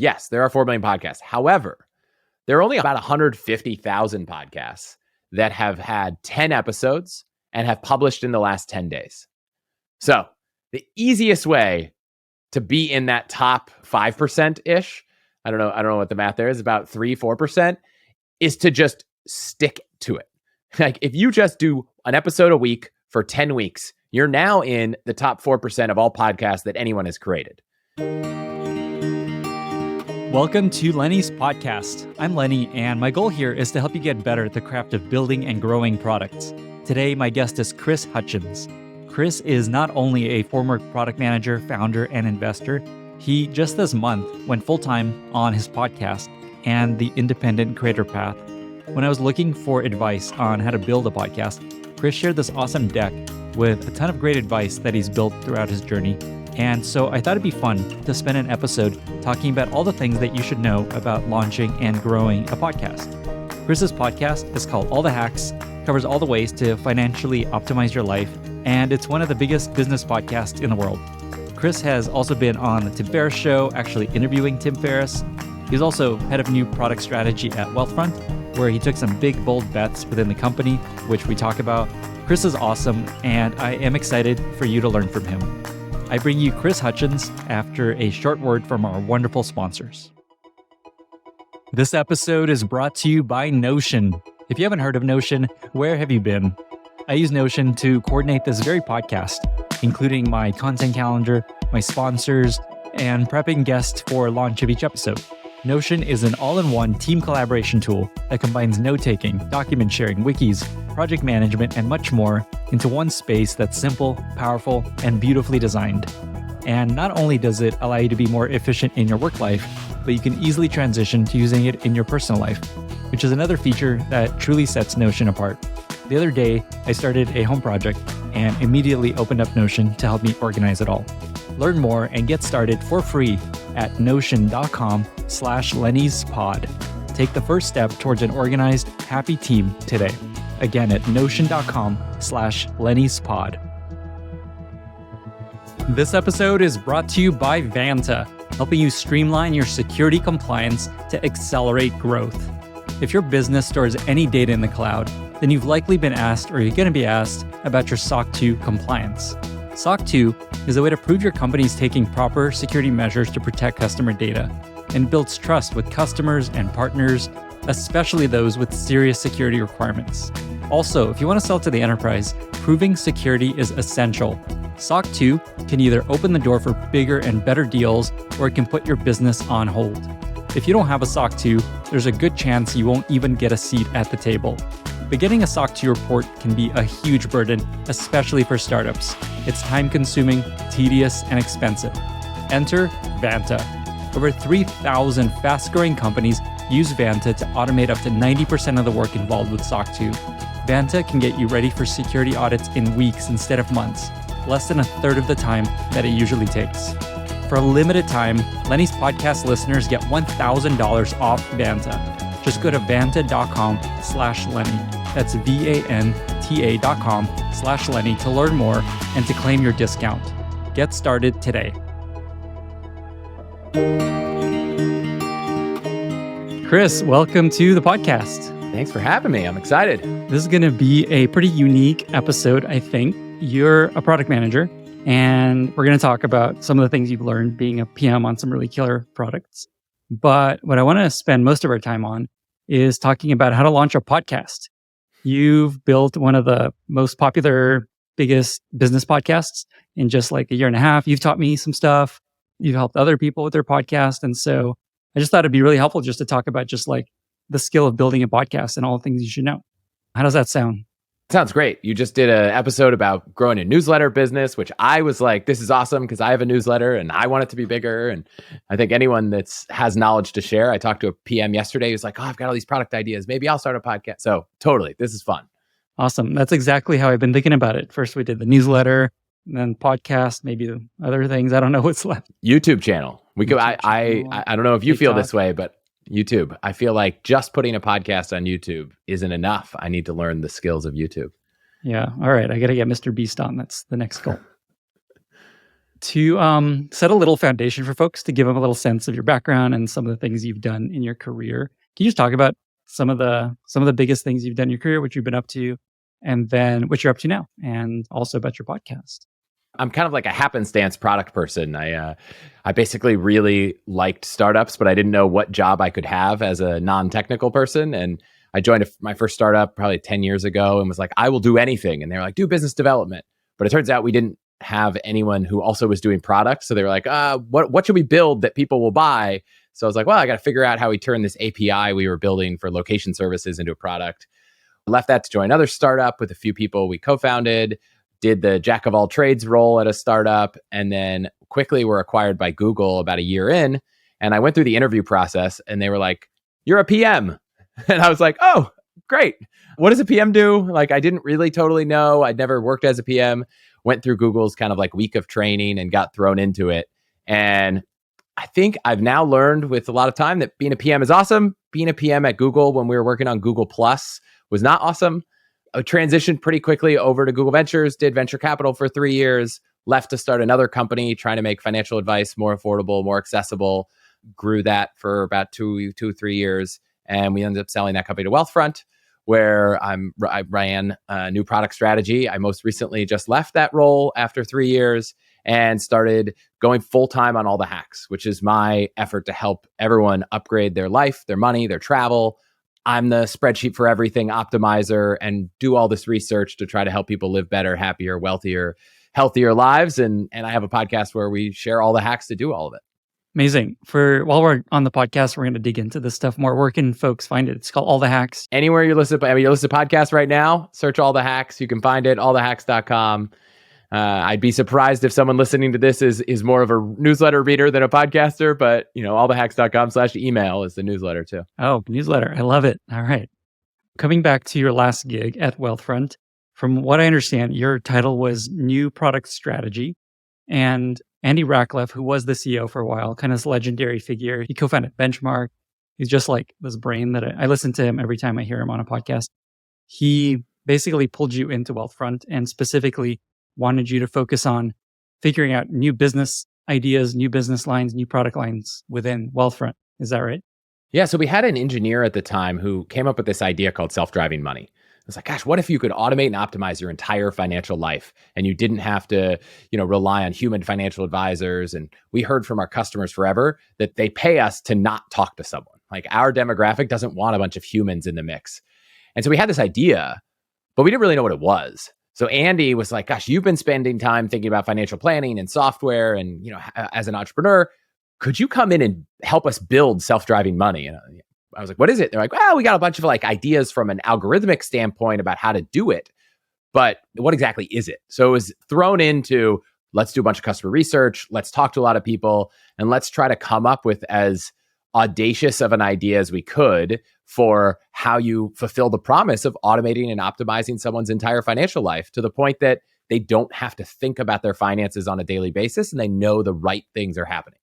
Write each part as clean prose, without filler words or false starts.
Yes, there are 4 million podcasts. However, there are only about 150,000 podcasts that have had 10 episodes and have published in the last 10 days. So the easiest way to be in that top 5%-ish, I don't know what the math there is, about 3-4%, is to just stick to it. Like if you just do an episode a week for 10 weeks, you're now in the top 4% of all podcasts that anyone has created. Welcome to Lenny's podcast. I'm Lenny, and my goal here is to help you get better at the craft of building and growing products. Today, my guest is Chris Hutchins. Chris is not only a former product manager, founder, and investor, he just this month went full-time on his podcast and the independent creator path. When I was looking for advice on how to build a podcast, Chris shared this awesome deck with a ton of great advice that he's built throughout his journey. And so I thought it'd be fun to spend an episode talking about all the things that you should know about launching and growing a podcast. Chris's podcast is called All the Hacks, covers all the ways to financially optimize your life, and it's one of the biggest business podcasts in the world. Chris has also been on the Tim Ferriss Show, actually interviewing Tim Ferriss. He's also head of new product strategy at Wealthfront, where he took some big, bold bets within the company, which we talk about. Chris is awesome, and I am excited for you to learn from him. I bring you Chris Hutchins after a short word from our wonderful sponsors. This episode is brought to you by Notion. If you haven't heard of Notion, where have you been? I use Notion to coordinate this very podcast, including my content calendar, my sponsors, and prepping guests for launch of each episode. Notion is an all-in-one team collaboration tool that combines note-taking, document sharing, wikis, project management, and much more into one space that's simple, powerful, and beautifully designed. And not only does it allow you to be more efficient in your work life, but you can easily transition to using it in your personal life, which is another feature that truly sets Notion apart. The other day, I started a home project and immediately opened up Notion to help me organize it all. Learn more and get started for free at notion.com/Lenny'sPod. Take the first step towards an organized, happy team today. Again, at notion.com/Lenny'sPod. This episode is brought to you by Vanta, helping you streamline your security compliance to accelerate growth. If your business stores any data in the cloud, then you've likely been asked or you're going to be asked about your SOC 2 compliance. SOC 2 is a way to prove your company is taking proper security measures to protect customer data and builds trust with customers and partners, especially those with serious security requirements. Also, if you want to sell to the enterprise, proving security is essential. SOC 2 can either open the door for bigger and better deals, or it can put your business on hold. If you don't have a SOC 2, there's a good chance you won't even get a seat at the table. But getting a SOC 2 report can be a huge burden, especially for startups. It's time-consuming, tedious, and expensive. Enter Vanta. Over 3,000 fast-growing companies use Vanta to automate up to 90% of the work involved with SOC 2. Vanta can get you ready for security audits in weeks instead of months, less than a third of the time that it usually takes. For a limited time, Lenny's podcast listeners get $1,000 off Vanta. Just go to vanta.com/Lenny. That's VANTA.com/Lenny to learn more and to claim your discount. Get started today. Chris, welcome to the podcast. Thanks for having me. I'm excited. This is going to be a pretty unique episode, I think. You're a product manager, and we're going to talk about some of the things you've learned being a PM on some really killer products. But what I want to spend most of our time on is talking about how to launch a podcast. You've built one of the most popular, biggest business podcasts in just like a year and a half. You've taught me some stuff. You've helped other people with their podcast. And so I just thought it'd be really helpful just to talk about just like the skill of building a podcast and all the things you should know. How does that sound? Sounds great. You just did an episode about growing a newsletter business, which I was like, this is awesome because I have a newsletter and I want it to be bigger. And I think anyone that has knowledge to share, I talked to a PM yesterday who's like, oh, I've got all these product ideas. Maybe I'll start a podcast. So totally, this is fun. Awesome. That's exactly how I've been thinking about it. First, we did the newsletter, and then podcast, maybe the other things. I don't know what's left. YouTube channel. We could. I don't know if you feel this way, but YouTube. I feel like just putting a podcast on YouTube isn't enough. I need to learn the skills of YouTube. Yeah. All right. I got to get Mr. Beast on. That's the next goal. To set a little foundation for folks, to give them a little sense of your background and some of the things you've done in your career, can you just talk about some of the biggest things you've done in your career, what you've been up to, and then what you're up to now, and also about your podcast? I'm kind of like a happenstance product person. I basically really liked startups, but I didn't know what job I could have as a non-technical person. And I joined my first startup probably 10 years ago and was like, I will do anything. And they were like, do business development. But it turns out we didn't have anyone who also was doing products. So they were like, what should we build that people will buy? So I was like, well, I got to figure out how we turn this API we were building for location services into a product. I left that to join another startup with a few people we co-founded, did the jack of all trades role at a startup, and then quickly were acquired by Google about a year in. And I went through the interview process and they were like, you're a PM. And I was like, oh, great. What does a PM do? Like, I didn't really totally know. I'd never worked as a PM. Went through Google's kind of like week of training and got thrown into it. And I think I've now learned with a lot of time that being a PM is awesome. Being a PM at Google when we were working on Google Plus was not awesome. I transitioned pretty quickly over to Google Ventures, did venture capital for 3 years, left to start another company trying to make financial advice more affordable, more accessible, grew that for about 3 years. And we ended up selling that company to Wealthfront, where I ran a new product strategy. I most recently just left that role after 3 years and started going full-time on All the Hacks, which is my effort to help everyone upgrade their life, their money, their travel. I'm the spreadsheet for everything optimizer and do all this research to try to help people live better, happier, wealthier, healthier lives. And I have a podcast where we share all the hacks to do all of it. Amazing. While we're on the podcast, we're going to dig into this stuff more. Where can folks find it? It's called All the Hacks. Anywhere you listen to podcasts right now, search All the Hacks. You can find it, allthehacks.com. I'd be surprised if someone listening to this is more of a newsletter reader than a podcaster, but allthehacks.com/email is the newsletter too. Oh, newsletter. I love it. All right. Coming back to your last gig at Wealthfront, from what I understand, your title was New Product Strategy. And Andy Rachleff, who was the CEO for a while, kind of this legendary figure, he co-founded Benchmark. He's just like this brain that I listen to him every time I hear him on a podcast. He basically pulled you into Wealthfront and specifically wanted you to focus on figuring out new business ideas, new business lines, new product lines within Wealthfront. Is that right? Yeah. So we had an engineer at the time who came up with this idea called self-driving money. It's like, gosh, what if you could automate and optimize your entire financial life and you didn't have to, rely on human financial advisors? And we heard from our customers forever that they pay us to not talk to someone. Like, our demographic doesn't want a bunch of humans in the mix. And so we had this idea, but we didn't really know what it was. So Andy was like, gosh, you've been spending time thinking about financial planning and software and, as an entrepreneur, could you come in and help us build self-driving money? And I was like, what is it? They're like, well, we got a bunch of ideas from an algorithmic standpoint about how to do it, but what exactly is it? So it was thrown into, let's do a bunch of customer research. Let's talk to a lot of people and let's try to come up with as audacious of an idea as we could for how you fulfill the promise of automating and optimizing someone's entire financial life to the point that they don't have to think about their finances on a daily basis and they know the right things are happening.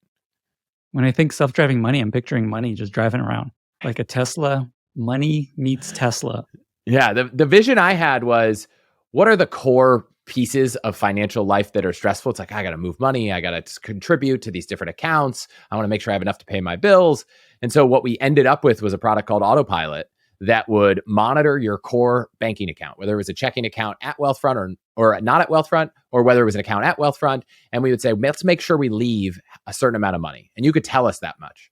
When I think self-driving money, I'm picturing money just driving around. Like a Tesla, money meets Tesla. Yeah, the vision I had was, what are the core pieces of financial life that are stressful? It's like, I got to move money. I got to contribute to these different accounts. I want to make sure I have enough to pay my bills. And so what we ended up with was a product called Autopilot that would monitor your core banking account, whether it was a checking account at Wealthfront or not at Wealthfront, or whether it was an account at Wealthfront. And we would say, let's make sure we leave a certain amount of money. And you could tell us that much.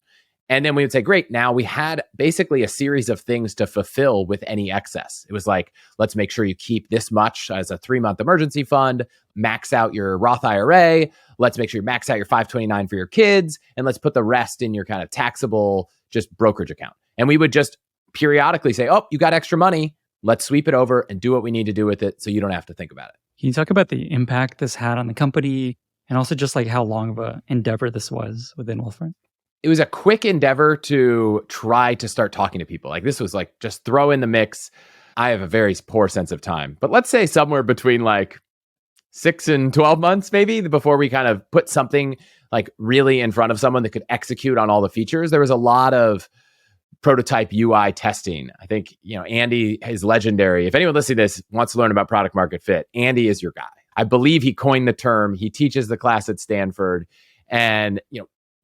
And then we would say, great, now we had basically a series of things to fulfill with any excess. It was like, let's make sure you keep this much as a 3-month emergency fund, max out your Roth IRA, let's make sure you max out your 529 for your kids, and let's put the rest in your kind of taxable just brokerage account. And we would just periodically say, oh, you got extra money, let's sweep it over and do what we need to do with it so you don't have to think about it. Can you talk about the impact this had on the company and also just like how long of an endeavor this was within Wealthfront? It was a quick endeavor to try to start talking to people. Like, this was like, just throw in the mix. I have a very poor sense of time, but let's say somewhere between like 6 and 12 months, maybe, before we kind of put something like really in front of someone that could execute on all the features. There was a lot of prototype UI testing. I think, Andy is legendary. If anyone listening to this wants to learn about product market fit, Andy is your guy. I believe he coined the term. He teaches the class at Stanford. And,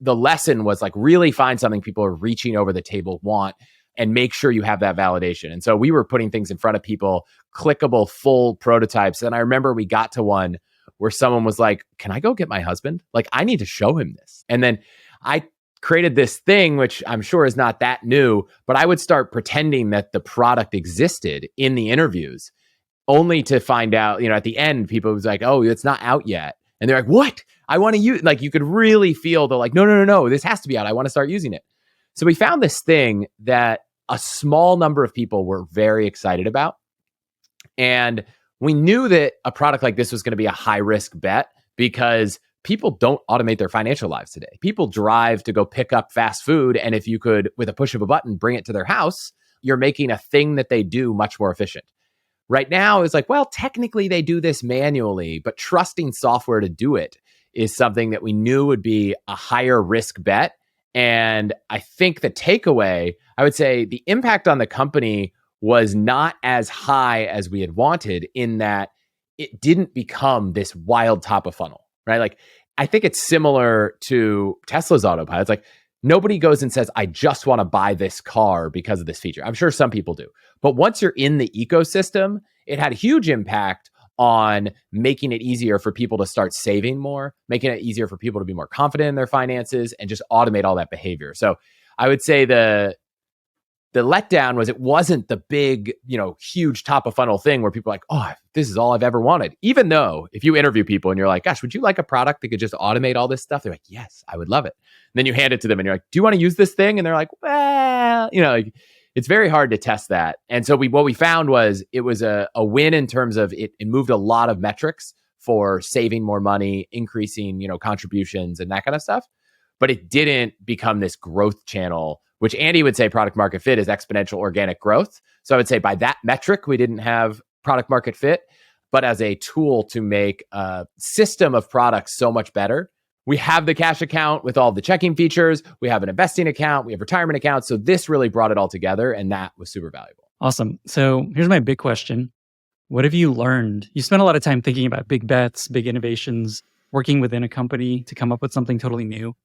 the lesson was like, really find something people are reaching over the table want and make sure you have that validation. And so we were putting things in front of people, clickable, full prototypes. And I remember we got to one where someone was like, can I go get my husband? Like, I need to show him this. And then I created this thing, which I'm sure is not that new, but I would start pretending that the product existed in the interviews, only to find out, at the end, people was like, oh, it's not out yet. And they're like, what? I want to use, like, you could really feel the like, no, this has to be out. I want to start using it. So we found this thing that a small number of people were very excited about. And we knew that a product like this was going to be a high risk bet because people don't automate their financial lives today. People drive to go pick up fast food. And if you could, with a push of a button, bring it to their house, you're making a thing that they do much more efficient. Right now, it's like, well, technically they do this manually, but trusting software to do it is something that we knew would be a higher risk bet. And I think the takeaway, I would say the impact on the company was not as high as we had wanted, in that it didn't become this wild top of funnel, right? Like, I think it's similar to Tesla's autopilot. It's like, nobody goes and says, I just want to buy this car because of this feature. I'm sure some people do. But once you're in the ecosystem, it had a huge impact on making it easier for people to start saving more, making it easier for people to be more confident in their finances, and just automate all that behavior. So I would say the letdown was it wasn't the big, huge top of funnel thing where people are like, oh, this is all I've ever wanted. Even though if you interview people and you're like, gosh, would you like a product that could just automate all this stuff? They're like, yes, I would love it. And then you hand it to them and you're like, do you want to use this thing? And they're like, well, it's very hard to test that. And so what we found was it was a win in terms of it moved a lot of metrics for saving more money, increasing, contributions and that kind of stuff. But it didn't become this growth channel, which Andy would say product market fit is exponential organic growth. So I would say by that metric, we didn't have product market fit, but as a tool to make a system of products so much better. We have the cash account with all the checking features. We have an investing account. We have retirement accounts. So this really brought it all together, and that was super valuable. Awesome. So here's my big question. What have you learned? You spent a lot of time thinking about big bets, big innovations, working within a company to come up with something totally new.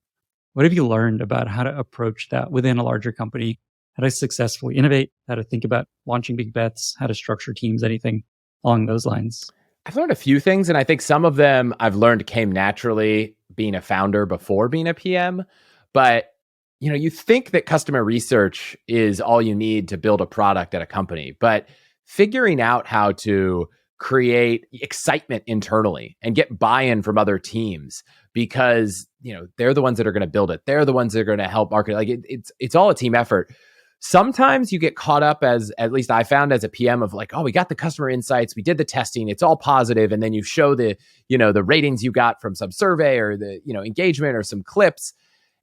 What have you learned about how to approach that within a larger company, how to successfully innovate, how to think about launching big bets, how to structure teams, anything along those lines? I've learned a few things, and I think some of them I've learned came naturally being a founder before being a PM. But, you think that customer research is all you need to build a product at a company, but figuring out how to create excitement internally and get buy-in from other teams, because, they're the ones that are going to build it. They're the ones that are going to help market. Like it's all a team effort. Sometimes you get caught up, as at least I found as a PM, of like, oh, we got the customer insights, we did the testing, it's all positive, and then you show the ratings you got from some survey or the engagement or some clips,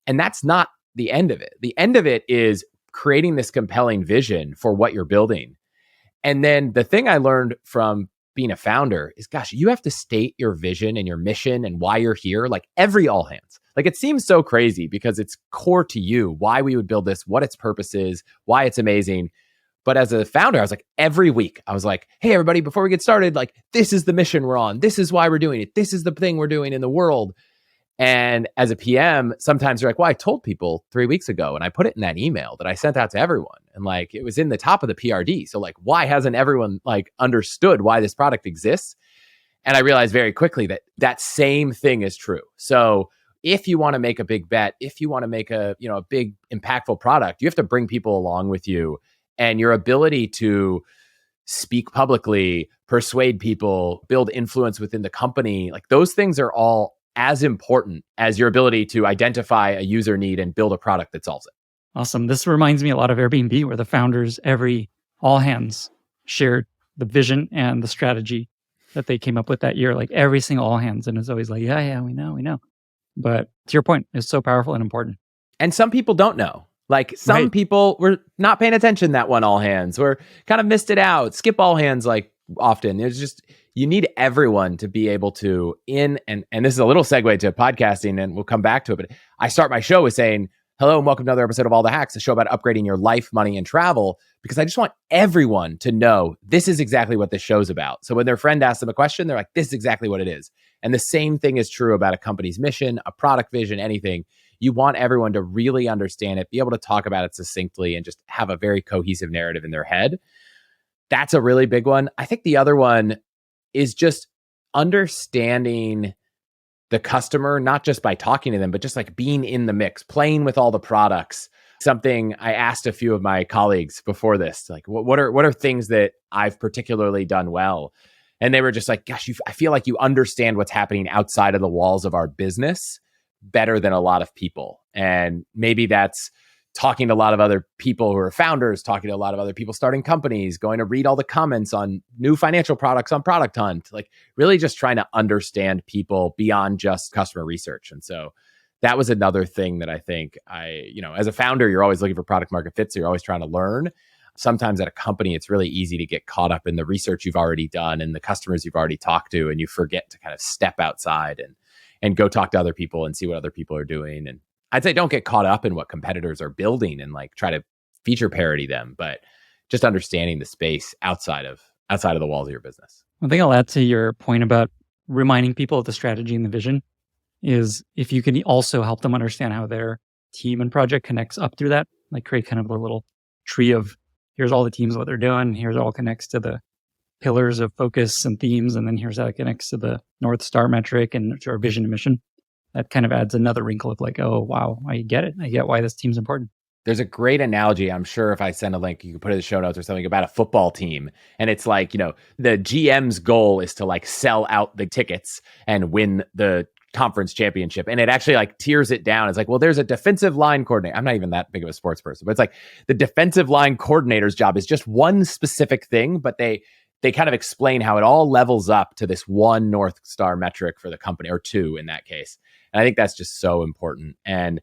and that's not the end of it. The end of it is creating this compelling vision for what you're building. And then the thing I learned from being a founder is, gosh, you have to state your vision and your mission and why you're here, like every all hands. Like, it seems so crazy because it's core to you, why we would build this, what its purpose is, why it's amazing. But as a founder, I was like, every week, I was like, hey, everybody, before we get started, like, this is the mission we're on. This is why we're doing it. This is the thing we're doing in the world. And as a PM, sometimes you're like, well, I told people 3 weeks ago, and I put it in that email that I sent out to everyone. And like, it was in the top of the PRD. So like, why hasn't everyone like understood why this product exists? And I realized very quickly that that same thing is true. So if you want to make a big bet, if you want to make a big impactful product, you have to bring people along with you. And your ability to speak publicly, persuade people, build influence within the company, like those things are all as important as your ability to identify a user need and build a product that solves it. Awesome. This reminds me a lot of Airbnb, where the founders, every all hands, shared the vision and the strategy that they came up with that year, like every single all hands. And it's always like, yeah, we know. But to your point, it's so powerful and important. And some people don't know. Like some people were not paying attention that one all hands, or kind of missed it out, skip all hands like often. There's just, you need everyone to be able to and this is a little segue to podcasting, and we'll come back to it. But I start my show with saying, Hello and welcome to another episode of All the Hacks, a show about upgrading your life, money, and travel, because I just want everyone to know this is exactly what this show's about. So when their friend asks them a question, they're like, this is exactly what it is. And the same thing is true about a company's mission, a product vision, anything. You want everyone to really understand it, be able to talk about it succinctly, and just have a very cohesive narrative in their head. That's a really big one. I think the other one is just understanding the customer, not just by talking to them, but just like being in the mix, playing with all the products. Something I asked a few of my colleagues before this, like, what are things that I've particularly done well? And they were just like, gosh, I feel like you understand what's happening outside of the walls of our business better than a lot of people. And maybe that's talking to a lot of other people who are founders, talking to a lot of other people starting companies, going to read all the comments on new financial products on Product Hunt, like really just trying to understand people beyond just customer research. And so that was another thing that I think as a founder, you're always looking for product market fit. So you're always trying to learn. Sometimes at a company, it's really easy to get caught up in the research you've already done and the customers you've already talked to, and you forget to kind of step outside and go talk to other people and see what other people are doing. And I'd say don't get caught up in what competitors are building and like try to feature parody them, but just understanding the space outside of the walls of your business. One thing I'll add to your point about reminding people of the strategy and the vision is if you can also help them understand how their team and project connects up through that, like create kind of a little tree of here's all the teams, what they're doing, here's all connects to the pillars of focus and themes, and then here's how it connects to the North Star metric and to our vision and mission. That kind of adds another wrinkle of like, oh, wow, I get it. I get why this team's important. There's a great analogy. I'm sure if I send a link, you can put it in the show notes or something about a football team. And it's like, the GM's goal is to like sell out the tickets and win the conference championship. And it actually like tears it down. It's like, well, there's a defensive line coordinator. I'm not even that big of a sports person, but it's like the defensive line coordinator's job is just one specific thing, but they kind of explain how it all levels up to this one North Star metric for the company, or two in that case. And I think that's just so important. And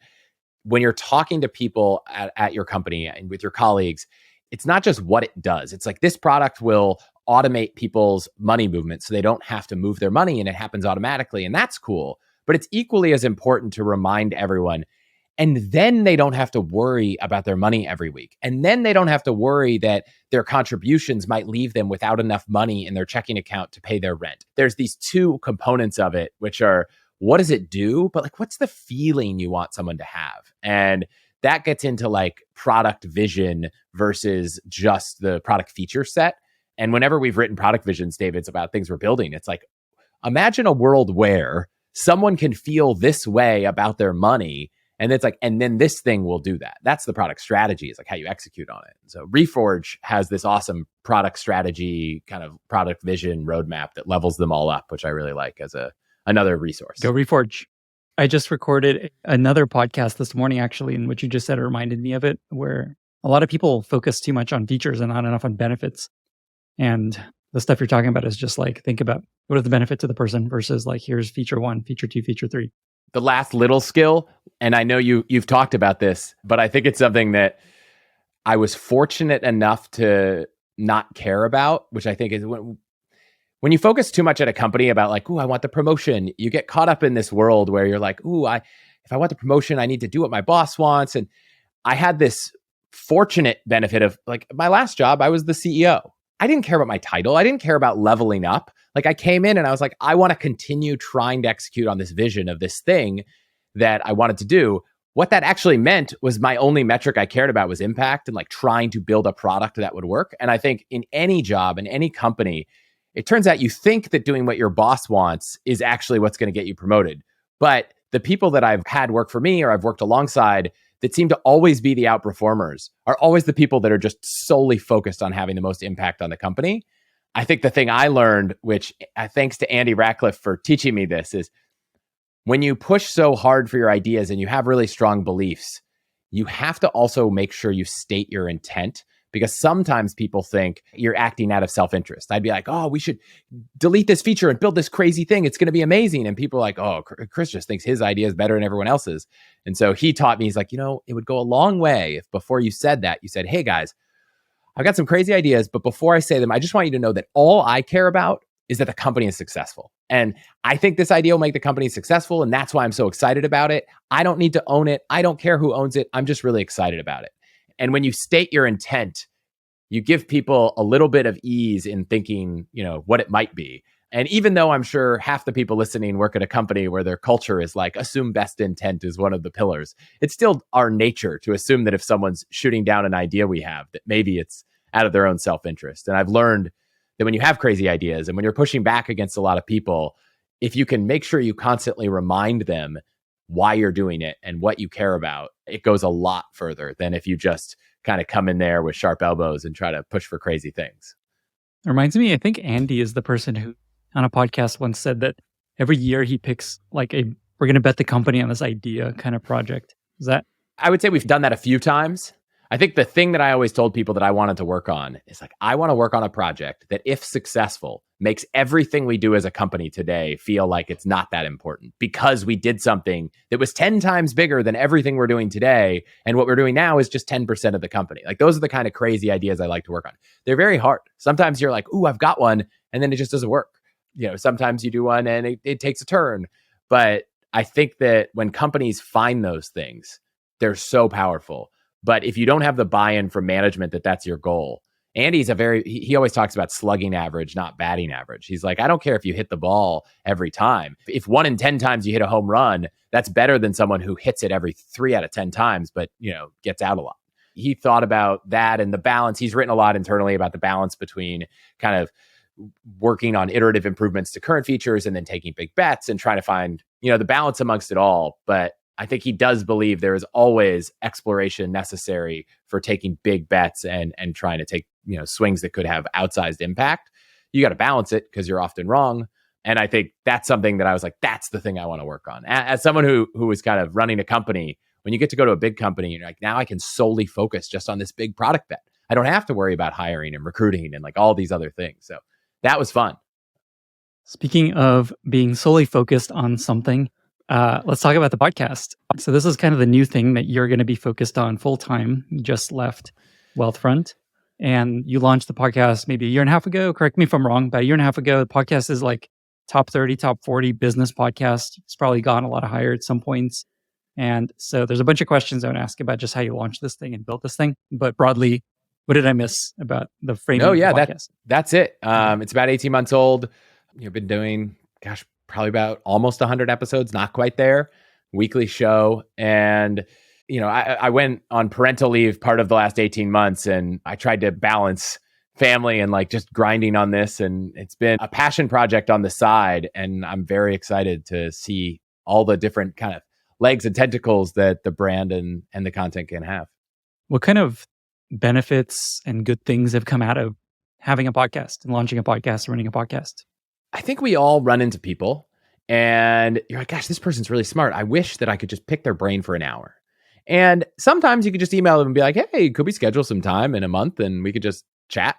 when you're talking to people at your company and with your colleagues, it's not just what it does. It's like this product will automate people's money movement so they don't have to move their money and it happens automatically. And that's cool. But it's equally as important to remind everyone. And then they don't have to worry about their money every week. And then they don't have to worry that their contributions might leave them without enough money in their checking account to pay their rent. There's these two components of it, which are, what does it do? But like, what's the feeling you want someone to have? And that gets into like product vision versus just the product feature set. And whenever we've written product visions, David, it's about things we're building. It's like, imagine a world where someone can feel this way about their money. And it's like, and then this thing will do that. That's the product strategy, is like how you execute on it. So Reforge has this awesome product strategy, kind of product vision roadmap that levels them all up, which I really like as another resource. Go Reforge. I just recorded another podcast this morning, actually, and what you just said reminded me of it, where a lot of people focus too much on features and not enough on benefits. And the stuff you're talking about is just like, think about what is the benefit to the person versus like, here's feature 1, feature 2, feature 3. The last little skill, and I know you've talked about this, but I think it's something that I was fortunate enough to not care about, which I think is when you focus too much at a company about like, ooh, I want the promotion, you get caught up in this world where you're like, ooh, if I want the promotion, I need to do what my boss wants. And I had this fortunate benefit of like my last job, I was the CEO. I didn't care about my title. I didn't care about leveling up. Like I came in and I was like, I want to continue trying to execute on this vision of this thing that I wanted to do. What that actually meant was my only metric I cared about was impact and like trying to build a product that would work. And I think in any job, in any company, it turns out you think that doing what your boss wants is actually what's going to get you promoted. But the people that I've had work for me or I've worked alongside that seem to always be the outperformers are always the people that are just solely focused on having the most impact on the company. I think the thing I learned, which thanks to Andy Ratcliffe for teaching me this, is when you push so hard for your ideas and you have really strong beliefs, you have to also make sure you state your intent, because sometimes people think you're acting out of self-interest. I'd be like, oh, we should delete this feature and build this crazy thing. It's going to be amazing. And people are like, oh, Chris just thinks his idea is better than everyone else's. And so he taught me, he's like, it would go a long way if before you said that, you said, hey guys, I've got some crazy ideas, but before I say them, I just want you to know that all I care about is that the company is successful. And I think this idea will make the company successful. And that's why I'm so excited about it. I don't need to own it. I don't care who owns it. I'm just really excited about it. And when you state your intent, you give people a little bit of ease in thinking, what it might be. And even though I'm sure half the people listening work at a company where their culture is like, assume best intent is one of the pillars, it's still our nature to assume that if someone's shooting down an idea we have, that maybe it's out of their own self-interest. And I've learned that when you have crazy ideas and when you're pushing back against a lot of people, if you can make sure you constantly remind them why you're doing it and what you care about, it goes a lot further than if you just kind of come in there with sharp elbows and try to push for crazy things. It reminds me, I think Andy is the person who on a podcast once said that every year he picks we're going to bet the company on this idea kind of project. Is that? I would say we've done that a few times. I think the thing that I always told people that I wanted to work on is I want to work on a project that, if successful, makes everything we do as a company today feel like it's not that important because we did something that was 10 times bigger than everything we're doing today. And what we're doing now is just 10% of the company. Those are the kind of crazy ideas I like to work on. They're very hard. Sometimes you're like, ooh, I've got one. And then it just doesn't work. Sometimes you do one and it takes a turn. But I think that when companies find those things, they're so powerful. But if you don't have the buy-in from management that that's your goal, Andy's he always talks about slugging average, not batting average. He's like, I don't care if you hit the ball every time. If 1 in 10 times you hit a home run, that's better than someone who hits it every 3 out of 10 times, but gets out a lot. He thought about that and the balance. He's written a lot internally about the balance between kind of working on iterative improvements to current features and then taking big bets and trying to find, the balance amongst it all. But I think he does believe there is always exploration necessary for taking big bets and trying to take, swings that could have outsized impact. You got to balance it because you're often wrong. And I think that's something that I was like, that's the thing I want to work on. As someone who was kind of running a company, when you get to go to a big company, you're like, now I can solely focus just on this big product bet. I don't have to worry about hiring and recruiting and all these other things. So that was fun. Speaking of being solely focused on something, let's talk about the podcast. So this is kind of the new thing that you're going to be focused on full time. You just left Wealthfront and you launched the podcast maybe a year and a half ago. Correct me if I'm wrong, but a year and a half ago, the podcast is top 30, top 40 business podcast. It's probably gone a lot higher at some points. And so there's a bunch of questions I want to ask about just how you launched this thing and built this thing. But broadly, what did I miss about the framing of the podcast? That's it. It's about 18 months old. You've been doing, probably about almost 100 episodes, not quite there, weekly show. And, I went on parental leave part of the last 18 months and I tried to balance family and just grinding on this. And it's been a passion project on the side. And I'm very excited to see all the different kind of legs and tentacles that the brand and the content can have. What kind of benefits and good things have come out of having a podcast and launching a podcast, running a podcast? I think we all run into people and you're like, gosh, this person's really smart. I wish that I could just pick their brain for an hour. And sometimes you could just email them and be like, hey, could we schedule some time in a month and we could just chat?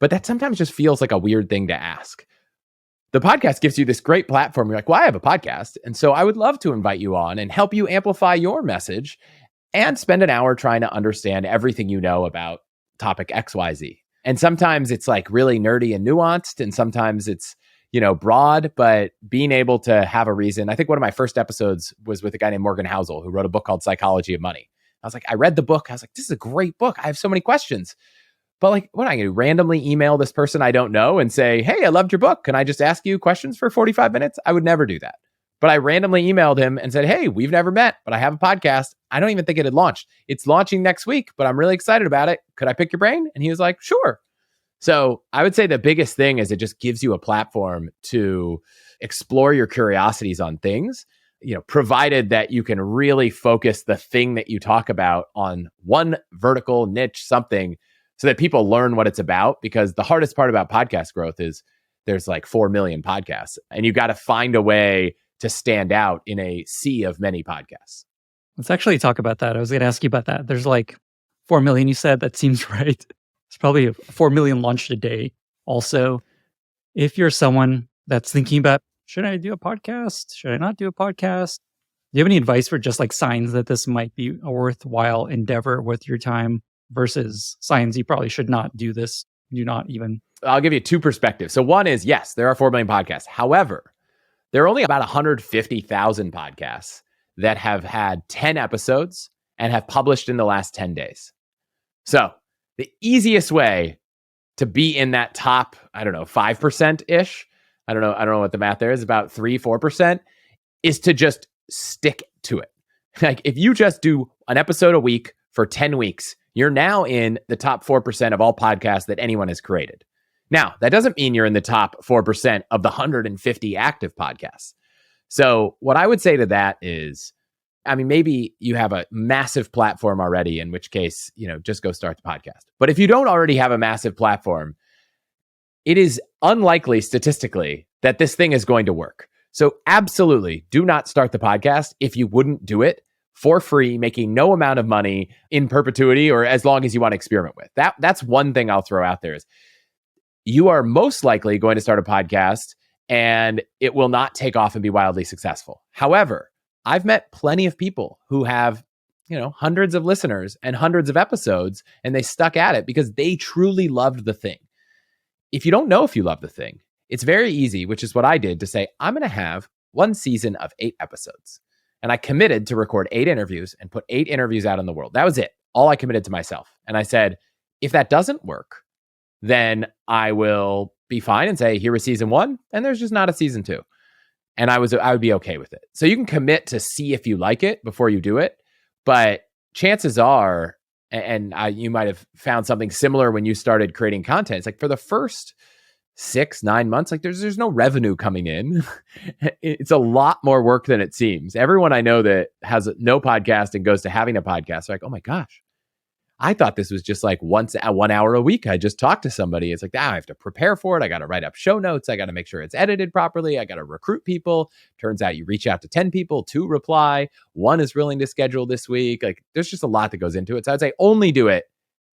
But that sometimes just feels like a weird thing to ask. The podcast gives you this great platform. You're like, well, I have a podcast. And so I would love to invite you on and help you amplify your message and spend an hour trying to understand everything you know about topic XYZ. And sometimes it's really nerdy and nuanced. And sometimes it's, broad, but being able to have a reason. I think one of my first episodes was with a guy named Morgan Housel, who wrote a book called Psychology of Money. I was like, I read the book. I was like, this is a great book. I have so many questions. But what am I going to do? Randomly email this person I don't know and say, hey, I loved your book. Can I just ask you questions for 45 minutes? I would never do that. But I randomly emailed him and said, hey, we've never met, but I have a podcast. I don't even think it had launched. It's launching next week, but I'm really excited about it. Could I pick your brain? And he was like, sure. So I would say the biggest thing is it just gives you a platform to explore your curiosities on things, provided that you can really focus the thing that you talk about on one vertical niche, something, so that people learn what it's about. Because the hardest part about podcast growth is there's 4 million podcasts and you got to find a way to stand out in a sea of many podcasts. Let's actually talk about that. I was going to ask you about that. There's 4 million, you said. That seems right. It's probably 4 million launched a day. Also, if you're someone that's thinking about, should I do a podcast? Should I not do a podcast? Do you have any advice for just signs that this might be a worthwhile endeavor with your time versus signs you probably should not do this do not even? I'll give you two perspectives. So one is, yes, there are 4 million podcasts. However, there are only about 150,000 podcasts that have had 10 episodes and have published in the last 10 days. So the easiest way to be in that top, 5%-ish, I don't know what the math there is, about 3-4%, is to just stick to it. Like if you just do an episode a week for 10 weeks, you're now in the top 4% of all podcasts that anyone has created. Now, that doesn't mean you're in the top 4% of the 150 active podcasts. So what I would say to that is, maybe you have a massive platform already, in which case, just go start the podcast. But if you don't already have a massive platform, it is unlikely statistically that this thing is going to work. So absolutely do not start the podcast if you wouldn't do it for free, making no amount of money in perpetuity or as long as you want to experiment with. That's one thing I'll throw out there is you are most likely going to start a podcast and it will not take off and be wildly successful. However, I've met plenty of people who have, hundreds of listeners and hundreds of episodes, and they stuck at it because they truly loved the thing. If you don't know if you love the thing, it's very easy, which is what I did, to say, I'm going to have one season of 8 episodes. And I committed to record 8 interviews and put 8 interviews out in the world. That was it. All I committed to myself. And I said, if that doesn't work, then I will be fine and say, here was season 1, and there's just not a season 2. And I would be okay with it. So you can commit to see if you like it before you do it. But chances are, and you might have found something similar when you started creating content. It's like for the first 6-9 months, like there's no revenue coming in. It's a lot more work than it seems. Everyone I know that has no podcast and goes to having a podcast, like, oh my gosh, I thought this was just like 1 hour a week. I just talked to somebody. It's like, I have to prepare for it. I got to write up show notes. I got to make sure it's edited properly. I got to recruit people. Turns out you reach out to 10 people, 2 reply. 1 is willing to schedule this week. Like there's just a lot that goes into it. So I'd say only do it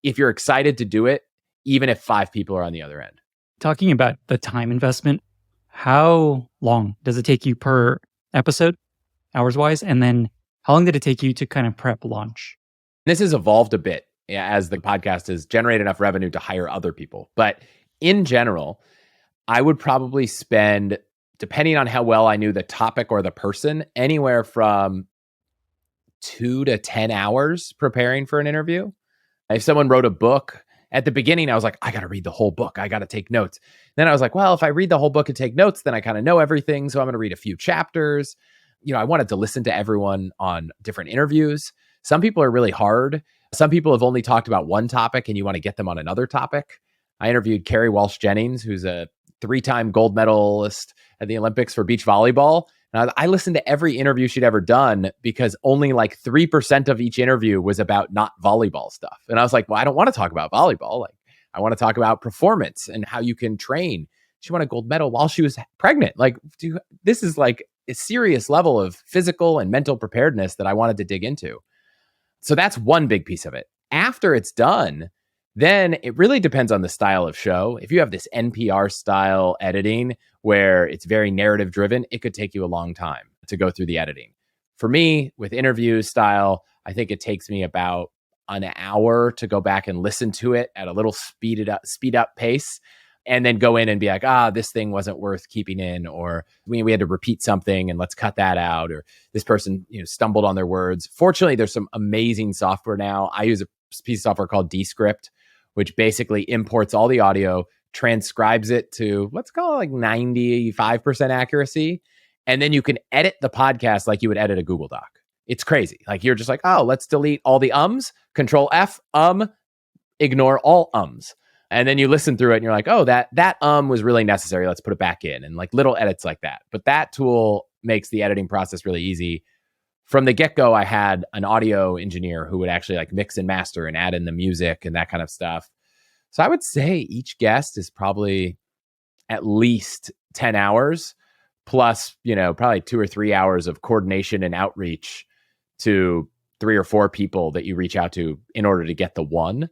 if you're excited to do it, even if 5 people are on the other end. Talking about the time investment, how long does it take you per episode, hours wise? And then how long did it take you to kind of prep launch? This has evolved a bit as the podcast has generated enough revenue to hire other people. But in general, I would probably spend, depending on how well I knew the topic or the person, anywhere from 2 to 10 hours preparing for an interview. If someone wrote a book, at the beginning, I was like, I got to read the whole book. I got to take notes. Then I was like, well, if I read the whole book and take notes, then I kind of know everything. So I'm going to read a few chapters. I wanted to listen to everyone on different interviews. Some people are really hard. Some people have only talked about one topic and you want to get them on another topic. I interviewed Carrie Walsh Jennings, who's a 3-time gold medalist at the Olympics for beach volleyball. And I listened to every interview she'd ever done because only like 3% of each interview was about not volleyball stuff. And I was like, well, I don't want to talk about volleyball. Like, I want to talk about performance and how you can train. She won a gold medal while she was pregnant. Like, this is like a serious level of physical and mental preparedness that I wanted to dig into. So that's one big piece of it. After it's done, then it really depends on the style of show. If you have this NPR style editing where it's very narrative driven, it could take you a long time to go through the editing. For me, with interview style, I think it takes me about an hour to go back and listen to it at a little speed up pace, and then go in and be like, this thing wasn't worth keeping in, or we had to repeat something and let's cut that out, or this person stumbled on their words. Fortunately, there's some amazing software now. I use a piece of software called Descript, which basically imports all the audio, transcribes it to, let's call it like 95% accuracy. And then you can edit the podcast like you would edit a Google Doc. It's crazy. Like you're just like, let's delete all the ums, Control F, ignore all ums. And then you listen through it and you're like, that was really necessary. Let's put it back in, and like little edits like that. But that tool makes the editing process really easy. From the get-go, I had an audio engineer who would actually like mix and master and add in the music and that kind of stuff. So I would say each guest is probably at least 10 hours plus, probably 2 or 3 hours of coordination and outreach to 3 or 4 people that you reach out to in order to get the one.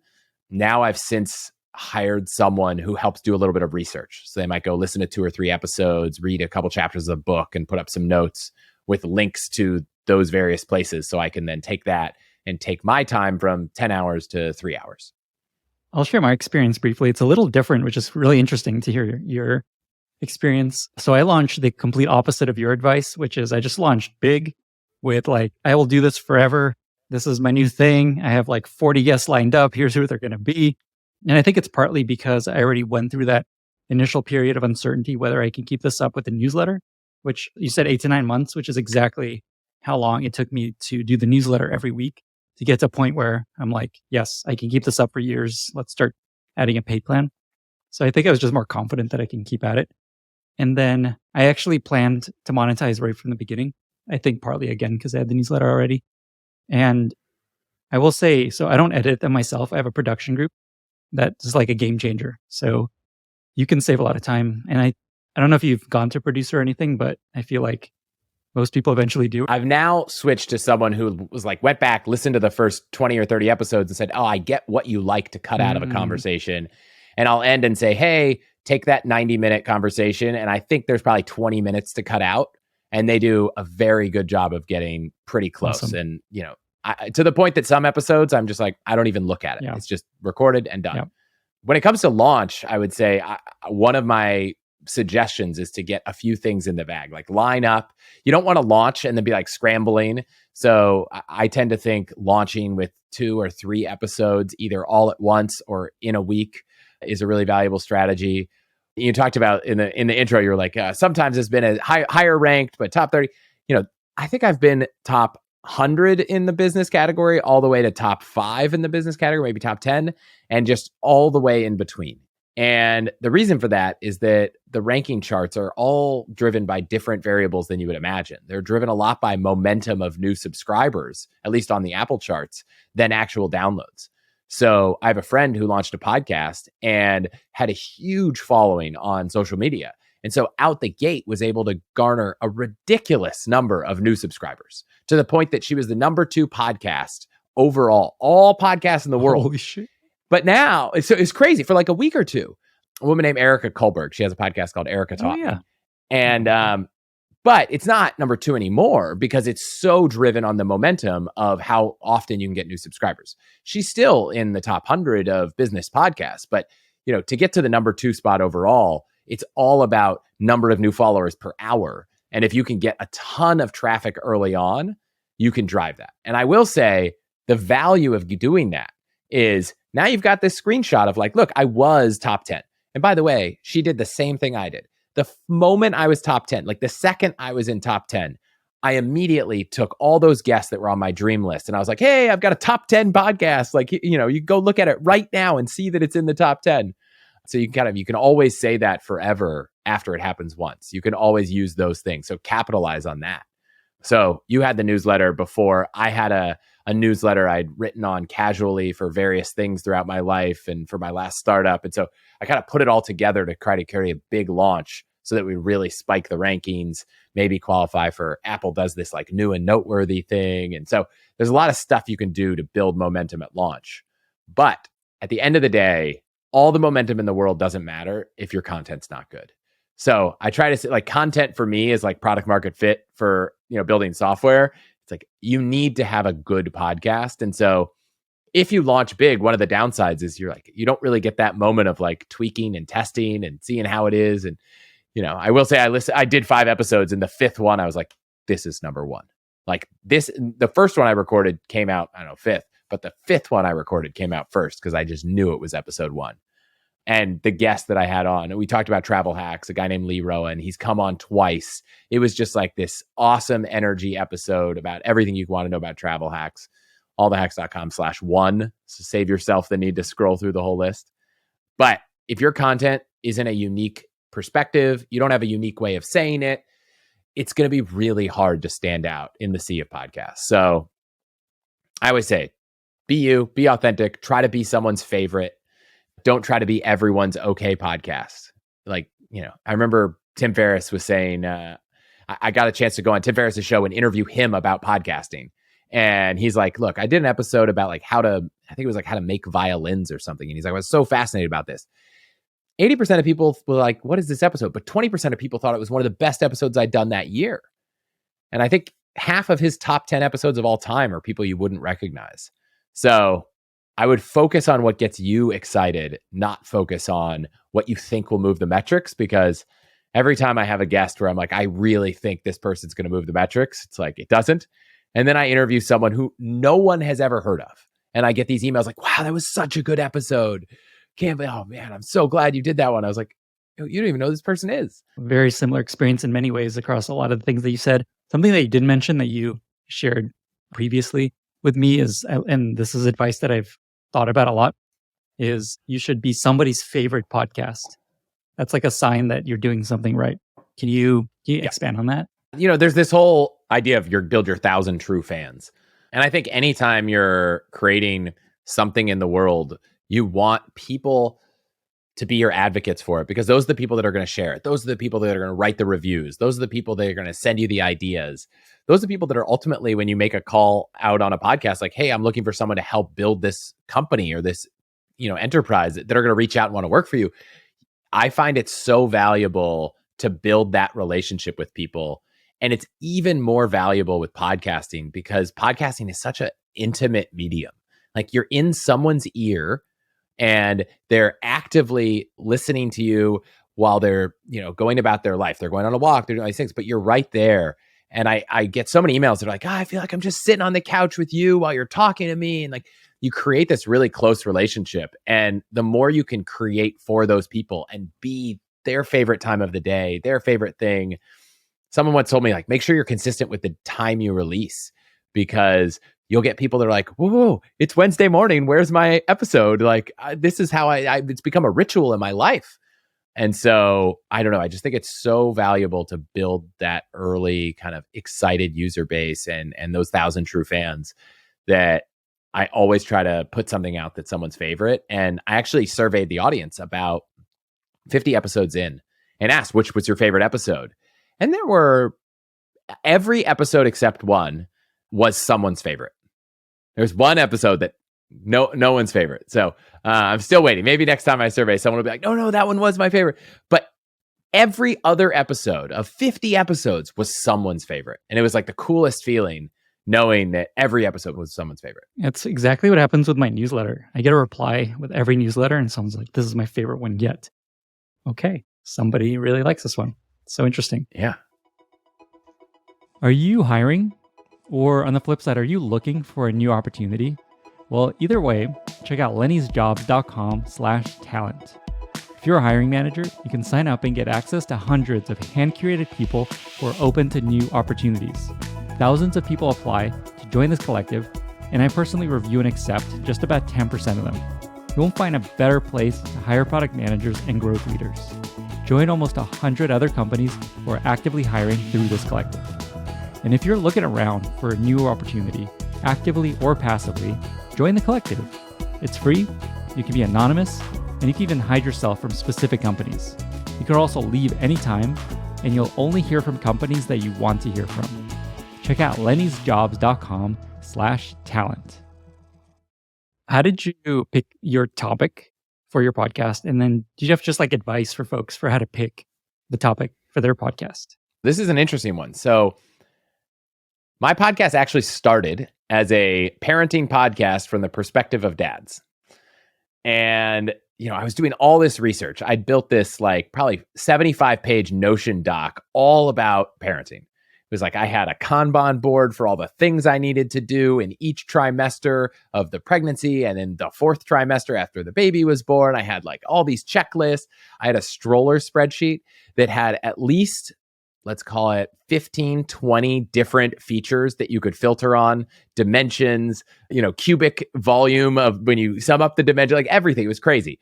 Now I've since hired someone who helps do a little bit of research. So they might go listen to 2 or 3 episodes, read a couple chapters of the book, and put up some notes with links to those various places. So I can then take that and take my time from 10 hours to 3 hours. I'll share my experience briefly. It's a little different, which is really interesting to hear your experience. So I launched the complete opposite of your advice, which is I just launched big with like, I will do this forever. This is my new thing. I have like 40 guests lined up. Here's who they're going to be. And I think it's partly because I already went through that initial period of uncertainty, whether I can keep this up with the newsletter, which you said 8 to 9 months, which is exactly how long it took me to do the newsletter every week to get to a point where I'm like, yes, I can keep this up for years. Let's start adding a paid plan. So I think I was just more confident that I can keep at it. And then I actually planned to monetize right from the beginning. I think partly again, because I had the newsletter already. And I will say, so I don't edit them myself. I have a production group that is like a game changer. So you can save a lot of time. And I don't know if you've gone to producer or anything, but I feel like most people eventually do. I've now switched to someone who was like, went back, listened to the first 20 or 30 episodes and said, oh, I get what you like to cut out of a conversation. And I'll end and say, hey, take that 90-minute conversation. And I think there's probably 20 minutes to cut out. And they do a very good job of getting pretty close. Awesome. And, you know, to the point that some episodes, I'm just like, I don't even look at it. Yeah. It's just recorded and done. Yeah. When it comes to launch, I would say one of my suggestions is to get a few things in the bag, like line up. You don't want to launch and then be like scrambling. So I tend to think launching with 2 or 3 episodes, either all at once or in a week, is a really valuable strategy. You talked about in the intro, you're like, sometimes it's been a higher ranked, but top 30. You know, I think I've been top 100 in the business category, all the way to top 5 in the business category, maybe top 10, and just all the way in between. And the reason for that is that the ranking charts are all driven by different variables than you would imagine. They're driven a lot by momentum of new subscribers, at least on the Apple charts, than actual downloads. So I have a friend who launched a podcast and had a huge following on social media. And so out the gate was able to garner a ridiculous number of new subscribers, to the point that she was the number 2 podcast overall, all podcasts in the world. Holy shit. But now it's crazy. For like a week or two, a woman named Erica Kohlberg, she has a podcast called Erica Talk. Yeah. And, but it's not number 2 anymore because it's so driven on the momentum of how often you can get new subscribers. She's still in the top 100 of business podcasts, but you know, to get to the number 2 spot overall, it's all about number of new followers per hour. And if you can get a ton of traffic early on, you can drive that. And I will say the value of doing that is now you've got this screenshot of like, look, I was top 10. And by the way, she did the same thing I did. The moment I was top 10, like the second I was in top 10, I immediately took all those guests that were on my dream list. And I was like, hey, I've got a top 10 podcast. Like, you know, you go look at it right now and see that it's in the top 10. So you can always say that forever after it happens once. You can always use those things. So capitalize on that. So you had the newsletter before. I had a newsletter I'd written on casually for various things throughout my life and for my last startup. And so I kind of put it all together to try to carry a big launch so that we really spike the rankings, maybe qualify for Apple does this like new and noteworthy thing. And so there's a lot of stuff you can do to build momentum at launch. But at the end of the day, all the momentum in the world doesn't matter if your content's not good. So I try to say like content for me is like product market fit for, you know, building software. It's like you need to have a good podcast. And so if you launch big, one of the downsides is you don't really get that moment of like tweaking and testing and seeing how it is. And, you know, I will say I did 5 episodes, and the 5th one, I was like, this is number 1. Like this, the first one I recorded came out, I don't know, 5th, but the 5th one I recorded came out first because I just knew it was episode 1. And the guest that I had on, and we talked about travel hacks, a guy named Lee Rowan, he's come on twice. It was just like this awesome energy episode about everything you want to know about travel hacks. allthehacks.com/1. So save yourself the need to scroll through the whole list. But if your content isn't a unique perspective, you don't have a unique way of saying it, it's going to be really hard to stand out in the sea of podcasts. So I always say, be you, be authentic, try to be someone's favorite. Don't try to be everyone's okay podcast. Like, you know, I remember Tim Ferriss was saying, I got a chance to go on Tim Ferriss's show and interview him about podcasting. And he's like, look, I did an episode about like how to make violins or something. And he's like, I was so fascinated about this. 80% of people were like, what is this episode? But 20% of people thought it was one of the best episodes I'd done that year. And I think half of his top 10 episodes of all time are people you wouldn't recognize. So I would focus on what gets you excited, not focus on what you think will move the metrics. Because every time I have a guest where I'm like, I really think this person's going to move the metrics, it's like, it doesn't. And then I interview someone who no one has ever heard of. And I get these emails like, wow, that was such a good episode. Can't believe, oh man, I'm so glad you did that one. I was like, you don't even know who this person is. Very similar experience in many ways across a lot of the things that you said. Something that you did mention that you shared previously with me is, and this is advice that I've thought about a lot, is you should be somebody's favorite podcast. That's like a sign that you're doing something right. Can you expand on that? There's this whole idea of build your 1,000 true fans. And I think anytime you're creating something in the world, you want people to be your advocates for it, because those are the people that are going to share it. Those are the people that are going to write the reviews. Those are the people that are going to send you the ideas. Those are the people that are ultimately, when you make a call out on a podcast, like, hey, I'm looking for someone to help build this company or this, enterprise, that are going to reach out and want to work for you. I find it so valuable to build that relationship with people. And it's even more valuable with podcasting, because podcasting is such an intimate medium. Like, you're in someone's ear and they're actively listening to you while they're, going about their life. They're going on a walk, they're doing these things, but you're right there. And I get so many emails that are like, I feel like I'm just sitting on the couch with you while you're talking to me. And like, you create this really close relationship. And the more you can create for those people and be their favorite time of the day, their favorite thing. Someone once told me, like, make sure you're consistent with the time you release, because you'll get people that are like, whoa, it's Wednesday morning. Where's my episode? Like, this is how it's become a ritual in my life. And so I don't know. I just think it's so valuable to build that early kind of excited user base and those 1,000 true fans, that I always try to put something out that's someone's favorite. And I actually surveyed the audience about 50 episodes in and asked, which was your favorite episode? And there were, every episode except one was someone's favorite. There's one episode that no one's favorite. So I'm still waiting. Maybe next time I survey, someone will be like, no, that one was my favorite. But every other episode of 50 episodes was someone's favorite. And it was like the coolest feeling, knowing that every episode was someone's favorite. That's exactly what happens with my newsletter. I get a reply with every newsletter and someone's like, this is my favorite one yet. Okay, somebody really likes this one. So interesting. Yeah. Are you hiring? Or on the flip side, are you looking for a new opportunity? Well, either way, check out lennysjobs.com/talent. If you're a hiring manager, you can sign up and get access to hundreds of hand-curated people who are open to new opportunities. Thousands of people apply to join this collective, and I personally review and accept just about 10% of them. You won't find a better place to hire product managers and growth leaders. Join almost 100 other companies who are actively hiring through this collective. And if you're looking around for a new opportunity, actively or passively, join the collective. It's free, you can be anonymous, and you can even hide yourself from specific companies. You can also leave anytime, and you'll only hear from companies that you want to hear from. Check out lennysjobs.com/talent. How did you pick your topic for your podcast? And then do you have just like advice for folks for how to pick the topic for their podcast? This is an interesting one. So my podcast actually started as a parenting podcast from the perspective of dads. And, I was doing all this research. I'd built this like probably 75-page Notion doc all about parenting. It was like I had a Kanban board for all the things I needed to do in each trimester of the pregnancy. And in the fourth trimester after the baby was born, I had like all these checklists. I had a stroller spreadsheet that had at least, let's call it 15, 20 different features that you could filter on, dimensions, cubic volume of when you sum up the dimension, like everything. It was crazy.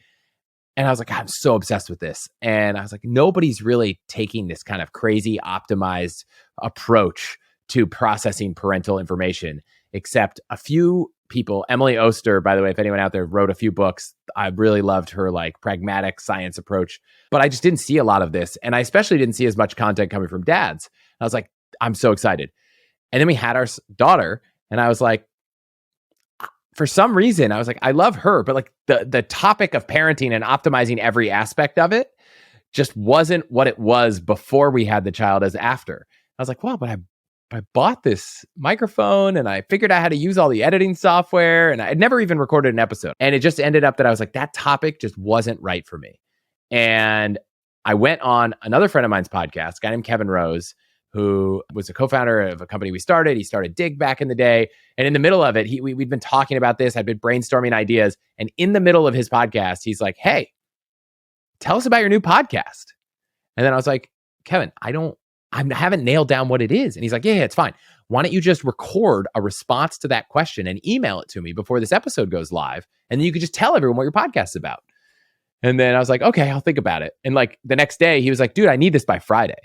And I was like, I'm so obsessed with this. And I was like, nobody's really taking this kind of crazy optimized approach to processing parental information, except a few people. Emily Oster, by the way, if anyone out there, wrote a few books. I really loved her like pragmatic science approach, but I just didn't see a lot of this. And I especially didn't see as much content coming from dads. I was like, I'm so excited. And then we had our daughter, and I was like, for some reason, I was like, I love her, but like the topic of parenting and optimizing every aspect of it just wasn't what it was before we had the child as after. I was like, well, but bought this microphone and I figured out how to use all the editing software, and I had never even recorded an episode. And it just ended up that I was like, that topic just wasn't right for me. And I went on another friend of mine's podcast, a guy named Kevin Rose, who was a co-founder of a company we started. He started Dig back in the day. And in the middle of it, we'd been talking about this. I'd been brainstorming ideas. And in the middle of his podcast, he's like, hey, tell us about your new podcast. And then I was like, Kevin, I haven't nailed down what it is. And he's like, yeah, it's fine. Why don't you just record a response to that question and email it to me before this episode goes live? And then you could just tell everyone what your podcast's about. And then I was like, okay, I'll think about it. And like the next day, he was like, dude, I need this by Friday.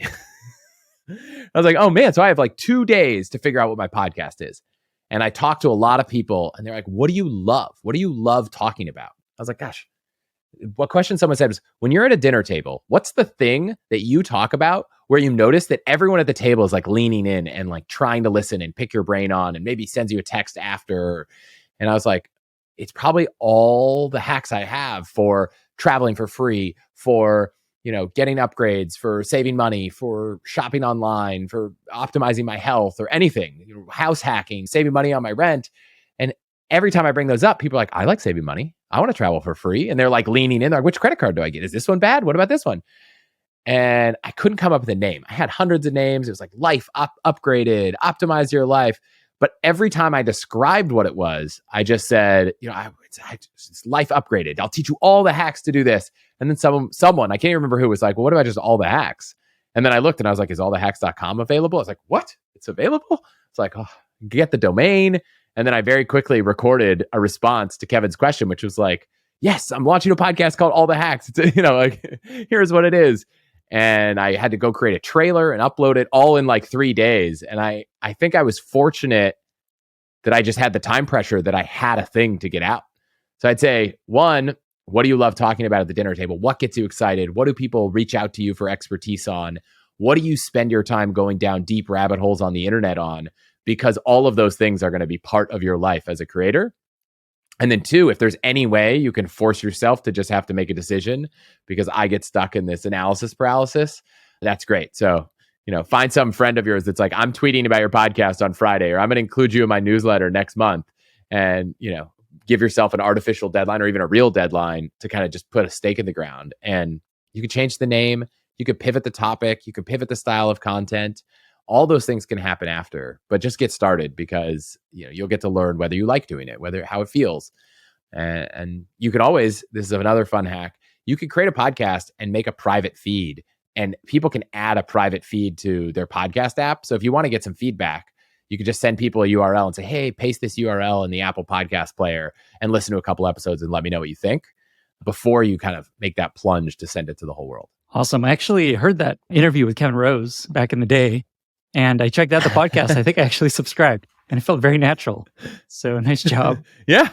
I was like, oh man, so I have like 2 days to figure out what my podcast is. And I talked to a lot of people and they're like, what do you love? What do you love talking about? I was like, gosh, what question someone said was, when you're at a dinner table, what's the thing that you talk about where you notice that everyone at the table is like leaning in and like trying to listen and pick your brain on and maybe sends you a text after? And I was like, it's probably all the hacks I have for traveling for free, for getting upgrades, for saving money, for shopping online, for optimizing my health or anything, house hacking, saving money on my rent. And every time I bring those up, people are like, I like saving money. I want to travel for free. And they're like leaning in. They're like, which credit card do I get? Is this one bad? What about this one? And I couldn't come up with a name. I had hundreds of names. It was like life upgraded, optimize your life. But every time I described what it was, I just said, it's life upgraded. I'll teach you all the hacks to do this. And then someone, I can't even remember who, was like, well, what about just all the hacks? And then I looked and I was like, is allthehacks.com available? I was like, what? It's available? It's like, oh, get the domain. And then I very quickly recorded a response to Kevin's question, which was like, yes, I'm launching a podcast called All the Hacks. It's, like, here's what it is. And I had to go create a trailer and upload it all in like 3 days. And I think I was fortunate that I just had the time pressure that I had a thing to get out. So I'd say, one, what do you love talking about at the dinner table? What gets you excited? What do people reach out to you for expertise on? What do you spend your time going down deep rabbit holes on the internet on? Because all of those things are going to be part of your life as a creator. And then two, if there's any way you can force yourself to just have to make a decision, because I get stuck in this analysis paralysis, that's great. So, find some friend of yours that's like, I'm tweeting about your podcast on Friday, or I'm going to include you in my newsletter next month. And, give yourself an artificial deadline or even a real deadline to kind of just put a stake in the ground. And you can change the name, you could pivot the topic, you could pivot the style of content. All those things can happen after, but just get started, because you'll get to learn whether you like doing it, how it feels. And you can always, this is another fun hack, you could create a podcast and make a private feed, and people can add a private feed to their podcast app. So if you want to get some feedback, you could just send people a URL and say, hey, paste this URL in the Apple Podcast player and listen to a couple episodes and let me know what you think, before you kind of make that plunge to send it to the whole world. Awesome. I actually heard that interview with Kevin Rose back in the day, and I checked out the podcast. I think I actually subscribed, and it felt very natural. So nice job. Yeah.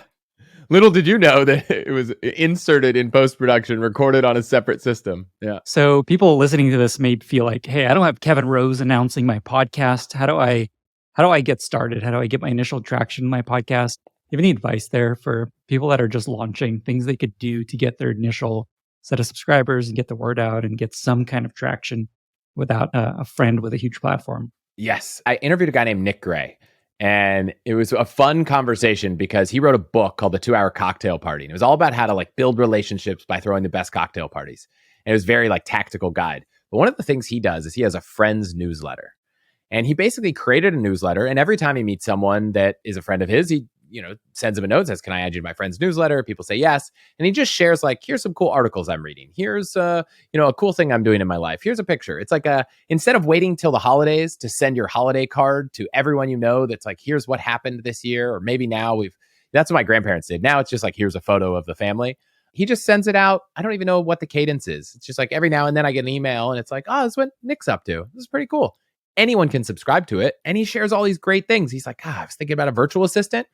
Little did you know that it was inserted in post-production, recorded on a separate system. Yeah. So people listening to this may feel like, hey, I don't have Kevin Rose announcing my podcast. How do I get started? How do I get my initial traction in my podcast? Do you have any advice there for people that are just launching, things they could do to get their initial set of subscribers and get the word out and get some kind of traction without a friend with a huge platform? Yes. I interviewed a guy named Nick Gray, and it was a fun conversation because he wrote a book called The 2 Hour Cocktail Party. And it was all about how to build relationships by throwing the best cocktail parties. And it was very tactical guide. But one of the things he does is he has a friends newsletter. And he basically created a newsletter. And every time he meets someone that is a friend of his, he sends him a note and says, can I add you to my friend's newsletter? People say yes. And he just shares here's some cool articles I'm reading. Here's, a cool thing I'm doing in my life. Here's a picture. It's instead of waiting till the holidays to send your holiday card to everyone that's here's what happened this year, or maybe now that's what my grandparents did. Now it's just here's a photo of the family. He just sends it out. I don't even know what the cadence is. It's just every now and then I get an email and it's oh, this is what Nick's up to. This is pretty cool. Anyone can subscribe to it. And he shares all these great things. He's I was thinking about a virtual assistant.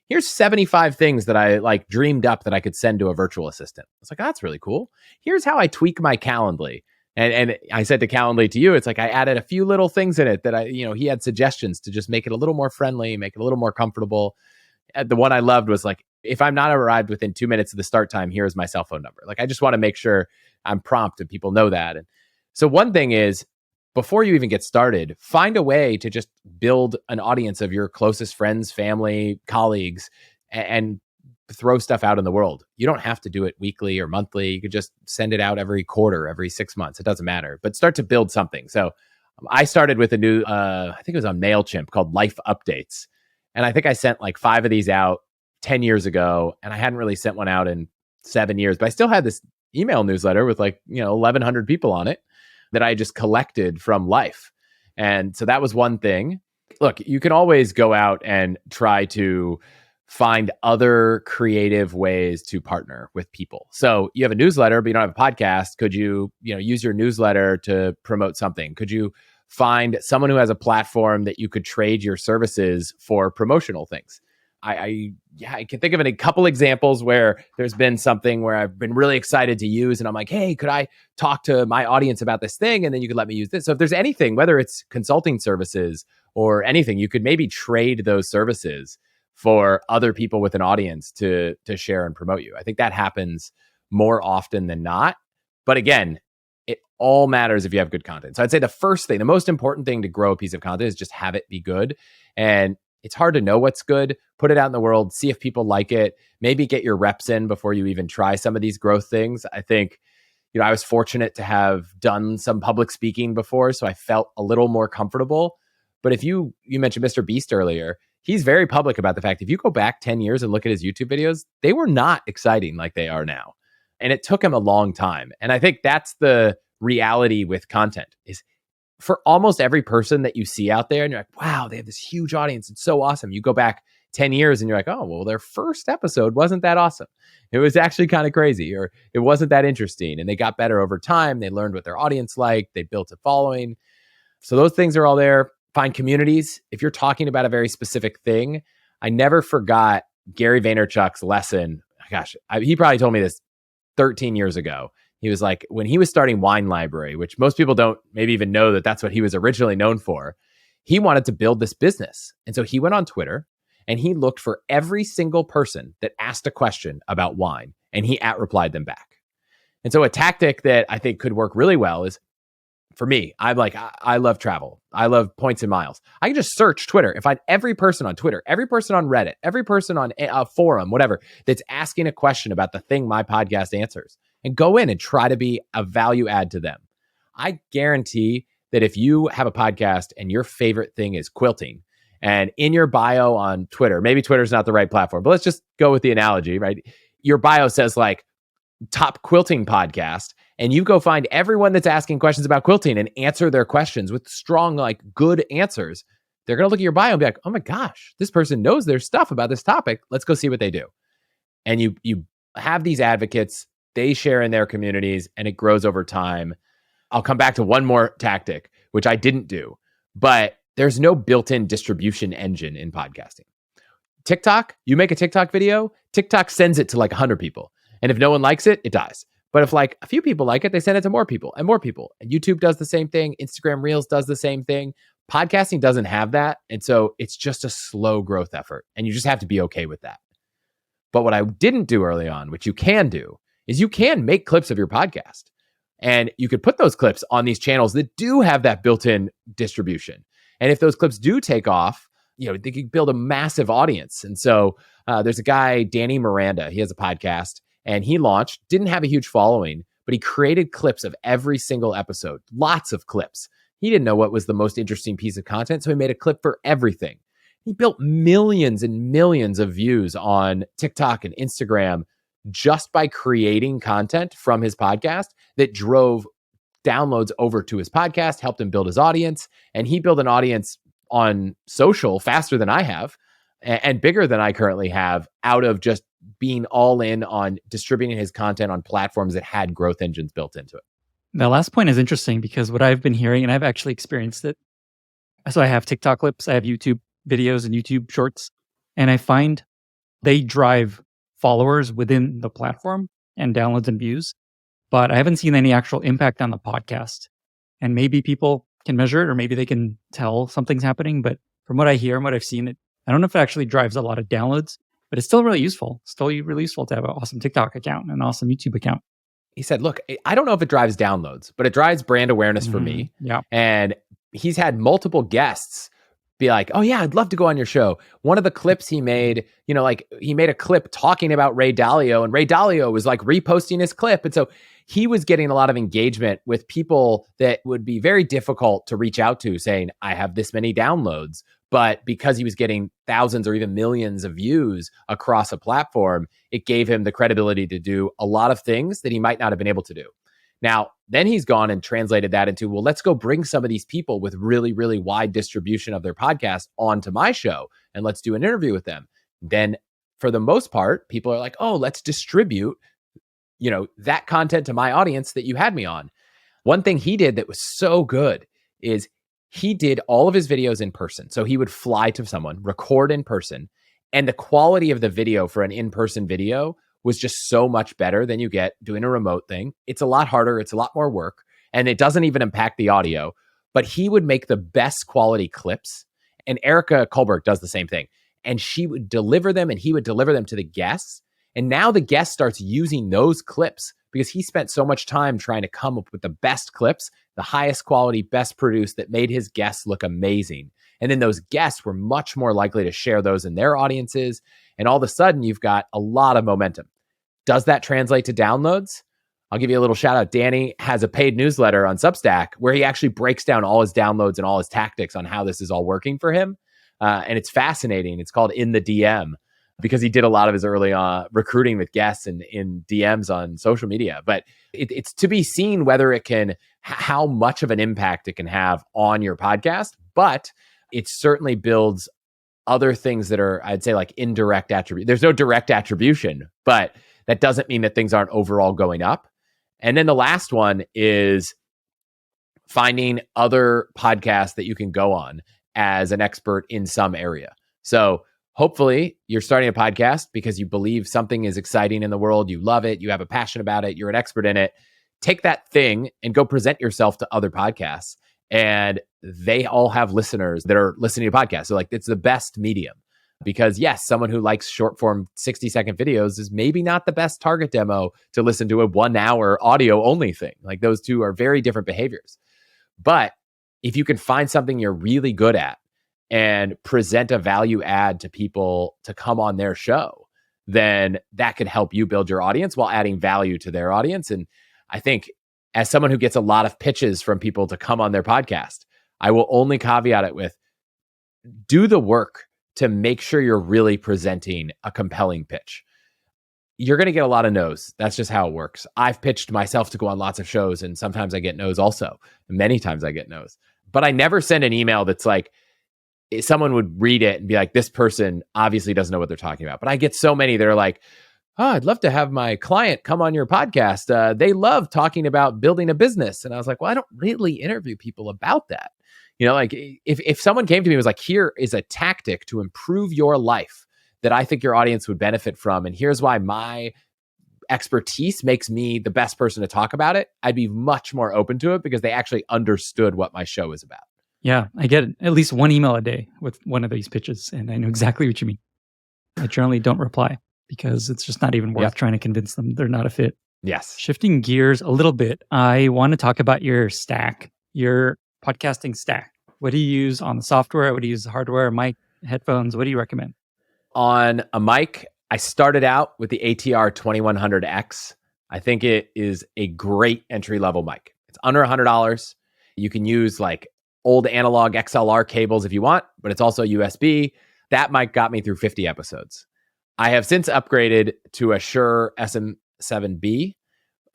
Here's 75 things that I dreamed up that I could send to a virtual assistant. I was oh, that's really cool. Here's how I tweak my Calendly. And I said to Calendly, to you, it's I added a few little things in it that he had suggestions to just make it a little more friendly, make it a little more comfortable. The one I loved was if I'm not arrived within 2 minutes of the start time, here's my cell phone number. I just want to make sure I'm prompt and people know that. And so one thing is, before you even get started, find a way to just build an audience of your closest friends, family, colleagues, and throw stuff out in the world. You don't have to do it weekly or monthly. You could just send it out every quarter, every 6 months. It doesn't matter, but start to build something. So I started with a new, I think it was on MailChimp, called Life Updates. And I think I sent like 5 of these out 10 years ago. And I hadn't really sent one out in 7 years, but I still had this email newsletter with 1,100 people on it that I just collected from life. And so that was one thing. Look, you can always go out and try to find other creative ways to partner with people. So you have a newsletter, but you don't have a podcast. Could you, use your newsletter to promote something? Could you find someone who has a platform that you could trade your services for promotional things? I can think of a couple examples where there's been something where I've been really excited to use, and I'm like, hey, could I talk to my audience about this thing? And then you could let me use this. So if there's anything, whether it's consulting services or anything, you could maybe trade those services for other people with an audience to share and promote you. I think that happens more often than not. But again, it all matters if you have good content. So I'd say the first thing, the most important thing to grow a piece of content is just have it be good. And it's hard to know what's good. Put it out in the world, see if people like it, maybe get your reps in before you even try some of these growth things. I think, I was fortunate to have done some public speaking before, so I felt a little more comfortable. But if you mentioned Mr. Beast earlier, he's very public about the fact if you go back 10 years and look at his YouTube videos, they were not exciting like they are now. And it took him a long time. And I think that's the reality with content is for almost every person that you see out there and you're like, wow, they have this huge audience. It's so awesome. You go back 10 years and you're like, oh, well, their first episode wasn't that awesome. It was actually kind of crazy, or it wasn't that interesting. And they got better over time. They learned what their audience liked. They built a following. So those things are all there. Find communities. If you're talking about a very specific thing, I never forgot Gary Vaynerchuk's lesson. Gosh, he probably told me this 13 years ago. He was like, when he was starting Wine Library, which most people don't maybe even know that that's what he was originally known for, he wanted to build this business. And so he went on Twitter and he looked for every single person that asked a question about wine and he @replied them back. And so a tactic that I think could work really well is, for me, I'm like, I love travel. I love points and miles. I can just search Twitter and find every person on Twitter, every person on Reddit, every person on a forum, whatever, that's asking a question about the thing my podcast answers, and go in and try to be a value add to them. I guarantee that if you have a podcast and your favorite thing is quilting, and in your bio on Twitter, maybe Twitter's not the right platform, but let's just go with the analogy, right? Your bio says like top quilting podcast, and you go find everyone that's asking questions about quilting and answer their questions with strong, like good answers. They're going to look at your bio and be like, oh my gosh, this person knows their stuff about this topic. Let's go see what they do. And you have these advocates, they share in their communities and it grows over time. I'll come back to one more tactic, which I didn't do, but there's no built-in distribution engine in podcasting. TikTok, you make a TikTok video, TikTok sends it to like 100 people. And if no one likes it, it dies. But if like a few people like it, they send it to more people and more people. And YouTube does the same thing. Instagram Reels does the same thing. Podcasting doesn't have that. And so it's just a slow growth effort. And you just have to be okay with that. But what I didn't do early on, which you can do, is you can make clips of your podcast. And you could put those clips on these channels that do have that built-in distribution. And if those clips do take off, they can build a massive audience. And so there's a guy, Danny Miranda, he has a podcast. And he launched, didn't have a huge following, but he created clips of every single episode, lots of clips. He didn't know what was the most interesting piece of content, so he made a clip for everything. He built millions and millions of views on TikTok and Instagram just by creating content from his podcast that drove downloads over to his podcast, helped him build his audience. And he built an audience on social faster than I have and bigger than I currently have out of just being all in on distributing his content on platforms that had growth engines built into it. The last point is interesting because what I've been hearing, and I've actually experienced it. So I have TikTok clips, I have YouTube videos and YouTube shorts, and I find they drive followers within the platform and downloads and views, but I haven't seen any actual impact on the podcast. And maybe people can measure it, or maybe they can tell something's happening. But from what I hear and what I've seen, I don't know if it actually drives a lot of downloads, but it's still really useful. Still really useful to have an awesome TikTok account and an awesome YouTube account. he said, look, I don't know if it drives downloads, but it drives brand awareness for Mhm. me. Yeah. And he's had multiple guests be like, oh yeah, I'd love to go on your show. One of the clips he made, like he made a clip talking about Ray Dalio, and Ray Dalio was like reposting his clip. And so he was getting a lot of engagement with people that would be very difficult to reach out to, saying, I have this many downloads. But because he was getting thousands or even millions of views across a platform, it gave him the credibility to do a lot of things that he might not have been able to do. Now, then he's gone and translated that into, well, let's go bring some of these people with really, really wide distribution of their podcast onto my show and let's do an interview with them. Then for the most part, people are like, oh, let's distribute, that content to my audience that you had me on. One thing he did that was so good is he did all of his videos in person. So he would fly to someone, record in person, and the quality of the video for an in-person video was just so much better than you get doing a remote thing. It's a lot harder. It's a lot more work, and it doesn't even impact the audio, but he would make the best quality clips. And Erica Kolberg does the same thing. And she would deliver them and he would deliver them to the guests. And now the guest starts using those clips because he spent so much time trying to come up with the best clips, the highest quality, best produced that made his guests look amazing. And then those guests were much more likely to share those in their audiences. And all of a sudden, you've got a lot of momentum. Does that translate to downloads? I'll give you a little shout out. Danny has a paid newsletter on Substack where he actually breaks down all his downloads and all his tactics on how this is all working for him. And it's fascinating. It's called In the DM because he did a lot of his early recruiting with guests and in DMs on social media. But it's to be seen whether it can, how much of an impact it can have on your podcast. But it certainly builds other things that are, I'd say, like indirect attribute. There's no direct attribution, but that doesn't mean that things aren't overall going up. And then the last one is finding other podcasts that you can go on as an expert in some area. So hopefully you're starting a podcast because you believe something is exciting in the world. You love it. You have a passion about it. You're an expert in it. Take that thing and go present yourself to other podcasts. And they all have listeners that are listening to podcasts. So like it's the best medium because yes, someone who likes short form 60-second videos is maybe not the best target demo to listen to a 1 hour audio only thing. Like those two are very different behaviors. But if you can find something you're really good at and present a value add to people to come on their show, then that could help you build your audience while adding value to their audience. And I think as someone who gets a lot of pitches from people to come on their podcast, I will only caveat it with do the work to make sure you're really presenting a compelling pitch. You're going to get a lot of no's. That's just how it works. I've pitched myself to go on lots of shows, and sometimes I get no's also. Many times I get no's. But I never send an email that's like, someone would read it and be like, this person obviously doesn't know what they're talking about. But I get so many that are like, oh, I'd love to have my client come on your podcast. They love talking about building a business. And I was like, well, I don't really interview people about that. Like if someone came to me and was like, here is a tactic to improve your life that I think your audience would benefit from, and here's why my expertise makes me the best person to talk about it, I'd be much more open to it because they actually understood what my show is about. Yeah, I get at least one email a day with one of these pitches, and I know exactly what you mean. I generally don't reply because it's just not even worth trying to convince them they're not a fit. Yes. Shifting gears a little bit, I want to talk about your stack, your podcasting stack. What do you use on the software? What do you use the hardware, mic, headphones? What do you recommend? On a mic, I started out with the ATR 2100X. I think it is a great entry-level mic. It's under $100. You can use like old analog XLR cables if you want, but it's also USB. That mic got me through 50 episodes. I have since upgraded to a Shure SM7B,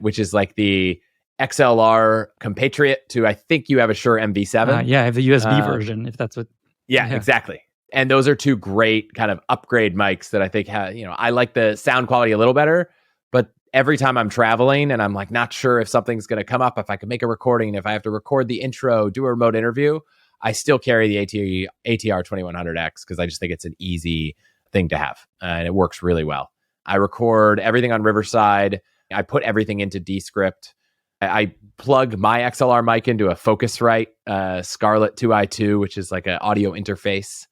which is like the XLR compatriot to, I think you have a Shure MV7. Yeah, I have the USB version, if that's what. Yeah, exactly. And those are two great kind of upgrade mics that I think have, I like the sound quality a little better, but every time I'm traveling and I'm like not sure if something's going to come up, if I can make a recording, if I have to record the intro, do a remote interview, I still carry the ATR 2100X because I just think it's an easy thing to have and it works really well. I record everything on Riverside. I put everything into Descript. I plug my XLR mic into a Focusrite Scarlett 2i2, which is like an audio interface.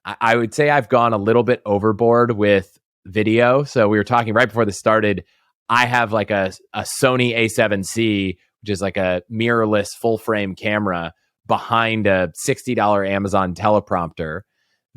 I would say I've gone a little bit overboard with video. So we were talking right before this started. I have like a Sony A7C, which is like a mirrorless full frame camera behind a $60 Amazon teleprompter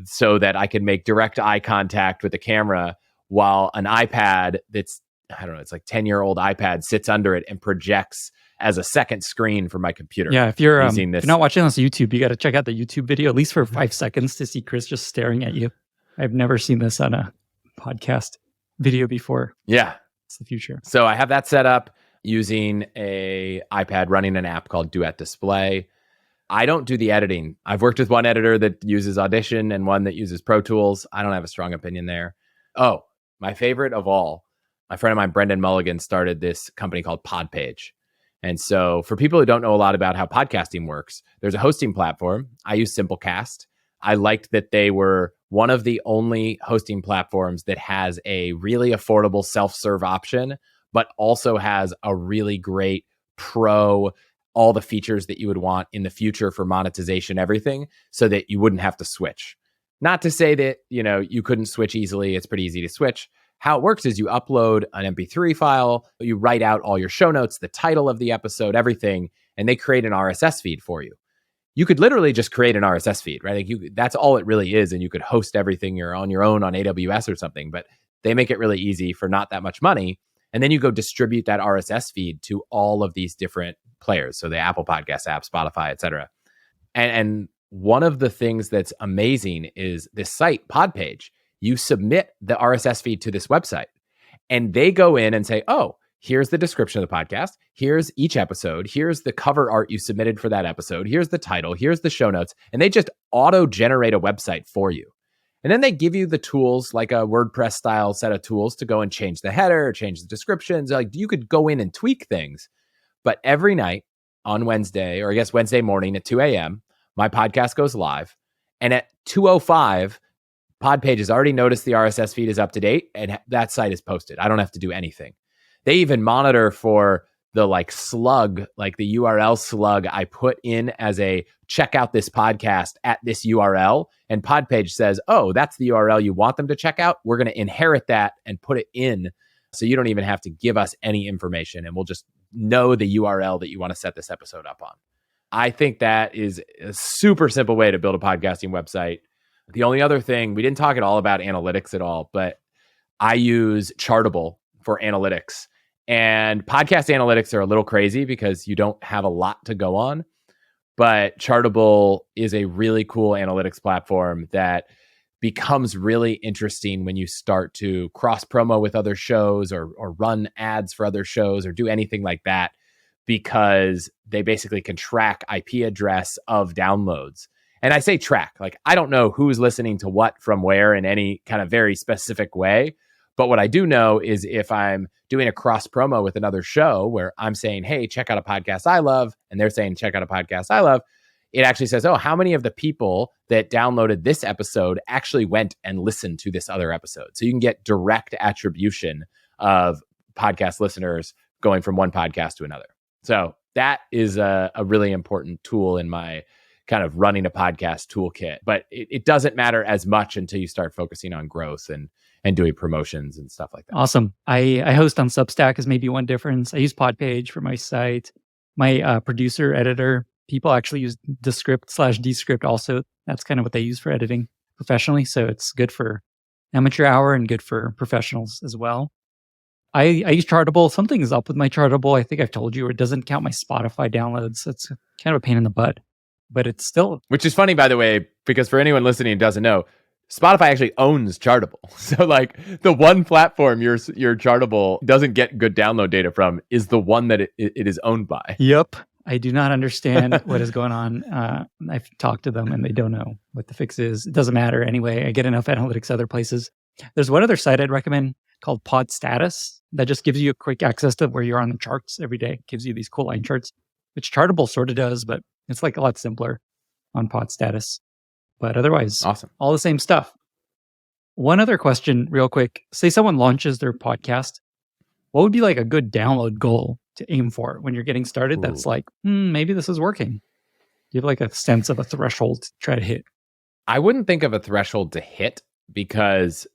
so that I can make direct eye contact with the camera while an iPad that's, I don't know, it's like 10-year-old iPad sits under it and projects as a second screen for my computer. Yeah, if you're using this. if you're not watching this on YouTube, you got to check out the YouTube video, at least for 5 seconds, to see Chris just staring at you. I've never seen this on a podcast video before. Yeah. It's the future. So I have that set up using a iPad running an app called Duet Display. I don't do the editing. I've worked with one editor that uses Audition and one that uses Pro Tools. I don't have a strong opinion there. Oh, my favorite of all, my friend of mine, Brendan Mulligan, started this company called Podpage. And so for people who don't know a lot about how podcasting works, there's a hosting platform. I use Simplecast. I liked that they were one of the only hosting platforms that has a really affordable self-serve option, but also has a really great pro, all the features that you would want in the future for monetization, everything, so that you wouldn't have to switch. Not to say that, you couldn't switch easily. It's pretty easy to switch. How it works is you upload an MP3 file, you write out all your show notes, the title of the episode, everything, and they create an RSS feed for you. You could literally just create an RSS feed, right? Like that's all it really is. And you could host everything you're on your own on AWS or something, but they make it really easy for not that much money. And then you go distribute that RSS feed to all of these different players. So the Apple Podcast app, Spotify, et cetera. And one of the things that's amazing is this site, Podpage. You submit the RSS feed to this website and they go in and say, oh, here's the description of the podcast. Here's each episode. Here's the cover art you submitted for that episode. Here's the title. Here's the show notes. And they just auto-generate a website for you. And then they give you the tools, like a WordPress style set of tools to go and change the header, change the descriptions. Like you could go in and tweak things. But every night on Wednesday, or I guess Wednesday morning at 2 a.m., my podcast goes live. And at 2:05, Podpage has already noticed the RSS feed is up to date and that site is posted. I don't have to do anything. They even monitor for the slug, like the URL slug I put in as a check out this podcast at this URL. And Podpage says, oh, that's the URL you want them to check out. We're going to inherit that and put it in. So you don't even have to give us any information and we'll just know the URL that you want to set this episode up on. I think that is a super simple way to build a podcasting website. The only other thing, we didn't talk at all about analytics at all, but I use Chartable for analytics. And podcast analytics are a little crazy because you don't have a lot to go on. But Chartable is a really cool analytics platform that becomes really interesting when you start to cross promo with other shows or run ads for other shows or do anything like that, because they basically can track IP address of downloads. And I say track, like I don't know who's listening to what from where in any kind of very specific way. But what I do know is if I'm doing a cross promo with another show where I'm saying, hey, check out a podcast I love, and they're saying, check out a podcast I love, it actually says, oh, how many of the people that downloaded this episode actually went and listened to this other episode? So you can get direct attribution of podcast listeners going from one podcast to another. So that is a really important tool in my kind of running a podcast toolkit. But it doesn't matter as much until you start focusing on growth and doing promotions and stuff like that. Awesome. I host on Substack is maybe one difference. I use Podpage for my site. My producer, editor, people actually use Descript/Descript also. That's kind of what they use for editing professionally. So it's good for amateur hour and good for professionals as well. I use Chartable. Something is up with my Chartable. I think I've told you, or it doesn't count my Spotify downloads. It's kind of a pain in the butt, but it's still... Which is funny, by the way, because for anyone listening who doesn't know, Spotify actually owns Chartable. So like the one platform your Chartable doesn't get good download data from is the one that it is owned by. Yep. I do not understand what is going on. I've talked to them and they don't know what the fix is. It doesn't matter anyway. I get enough analytics other places. There's one other site I'd recommend called Pod Status that just gives you a quick access to where you're on the charts every day. It gives you these cool line charts, which Chartable sort of does, but it's like a lot simpler on Pod Status. But otherwise, awesome. All the same stuff. One other question real quick. Say someone launches their podcast. What would be like a good download goal to aim for when you're getting started? Ooh. That's like, maybe this is working. Do you have like a sense of a threshold to try to hit? I wouldn't think of a threshold to hit because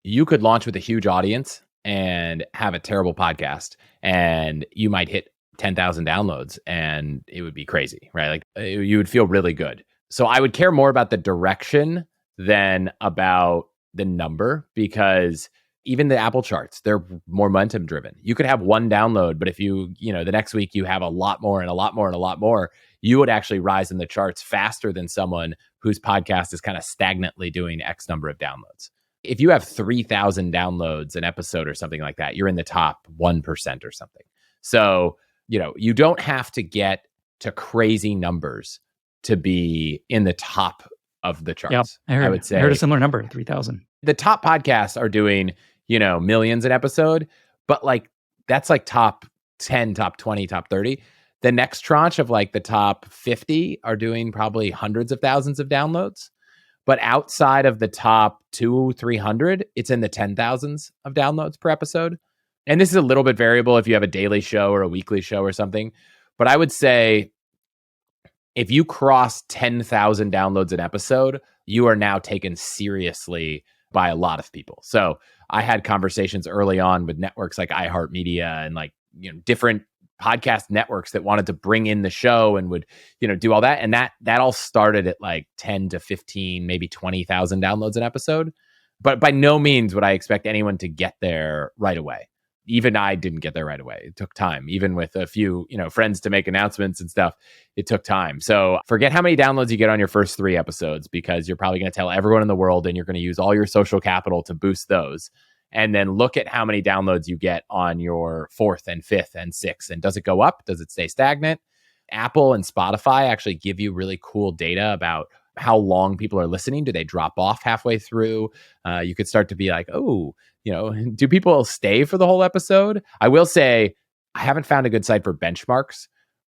you could launch with a huge audience and have a terrible podcast, and you might hit 10,000 downloads and it would be crazy, right? Like you would feel really good. So I would care more about the direction than about the number, because even the Apple charts, they're momentum driven. You could have one download, but if the next week you have a lot more and a lot more and a lot more, you would actually rise in the charts faster than someone whose podcast is kind of stagnantly doing X number of downloads. If you have 3,000 downloads an episode or something like that, you're in the top 1% or something. So, you don't have to get to crazy numbers to be in the top of the charts. Yeah, I would say I heard a similar number, 3,000. The top podcasts are doing, millions an episode, but like that's like top 10, top 20, top 30. The next tranche of like the top 50 are doing probably hundreds of thousands of downloads. But outside of the top 200-300, it's in the 10,000s of downloads per episode. And this is a little bit variable if you have a daily show or a weekly show or something. But I would say if you cross 10,000 downloads an episode, you are now taken seriously by a lot of people. So I had conversations early on with networks like iHeartMedia and like, different podcast networks that wanted to bring in the show and would, do all that. And that all started at like 10 to 15, maybe 20,000 downloads an episode. But by no means would I expect anyone to get there right away. Even I didn't get there right away. It took time. Even with a few, friends to make announcements and stuff, it took time. So forget how many downloads you get on your first 3 episodes, because you're probably going to tell everyone in the world and you're going to use all your social capital to boost those. And then look at how many downloads you get on your 4th and 5th and 6th. And does it go up? Does it stay stagnant? Apple and Spotify actually give you really cool data about how long people are listening. Do they drop off halfway through? You could start to be like, oh, do people stay for the whole episode? I will say I haven't found a good site for benchmarks,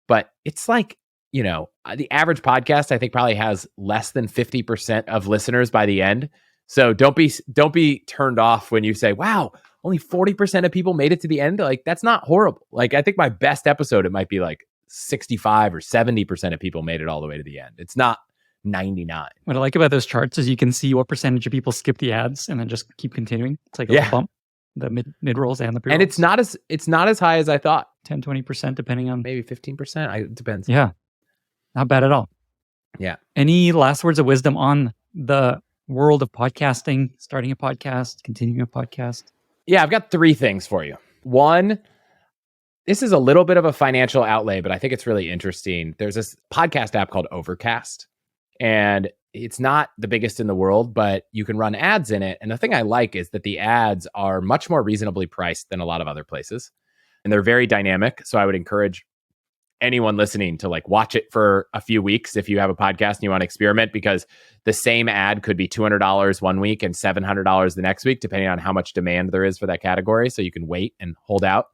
but it's like, the average podcast I think probably has less than 50% of listeners by the end. So don't be turned off when you say, wow, only 40% of people made it to the end. Like, that's not horrible. Like, I think my best episode, it might be like 65 or 70% of people made it all the way to the end. It's not 99. What I like about those charts is you can see what percentage of people skip the ads and then just keep continuing. It's like a bump, the mid rolls and the pre rolls. And it's not as high as I thought. 10, 20% depending on, maybe 15%. It depends. Yeah. Not bad at all. Yeah. Any last words of wisdom on the world of podcasting, starting a podcast, continuing a podcast? Yeah, I've got 3 things for you. One, this is a little bit of a financial outlay, but I think it's really interesting. There's this podcast app called Overcast, and it's not the biggest in the world, but you can run ads in it. And the thing I like is that the ads are much more reasonably priced than a lot of other places. And they're very dynamic. So I would encourage anyone listening to like watch it for a few weeks if you have a podcast and you want to experiment, because the same ad could be $200 one week and $700 the next week, depending on how much demand there is for that category. So you can wait and hold out.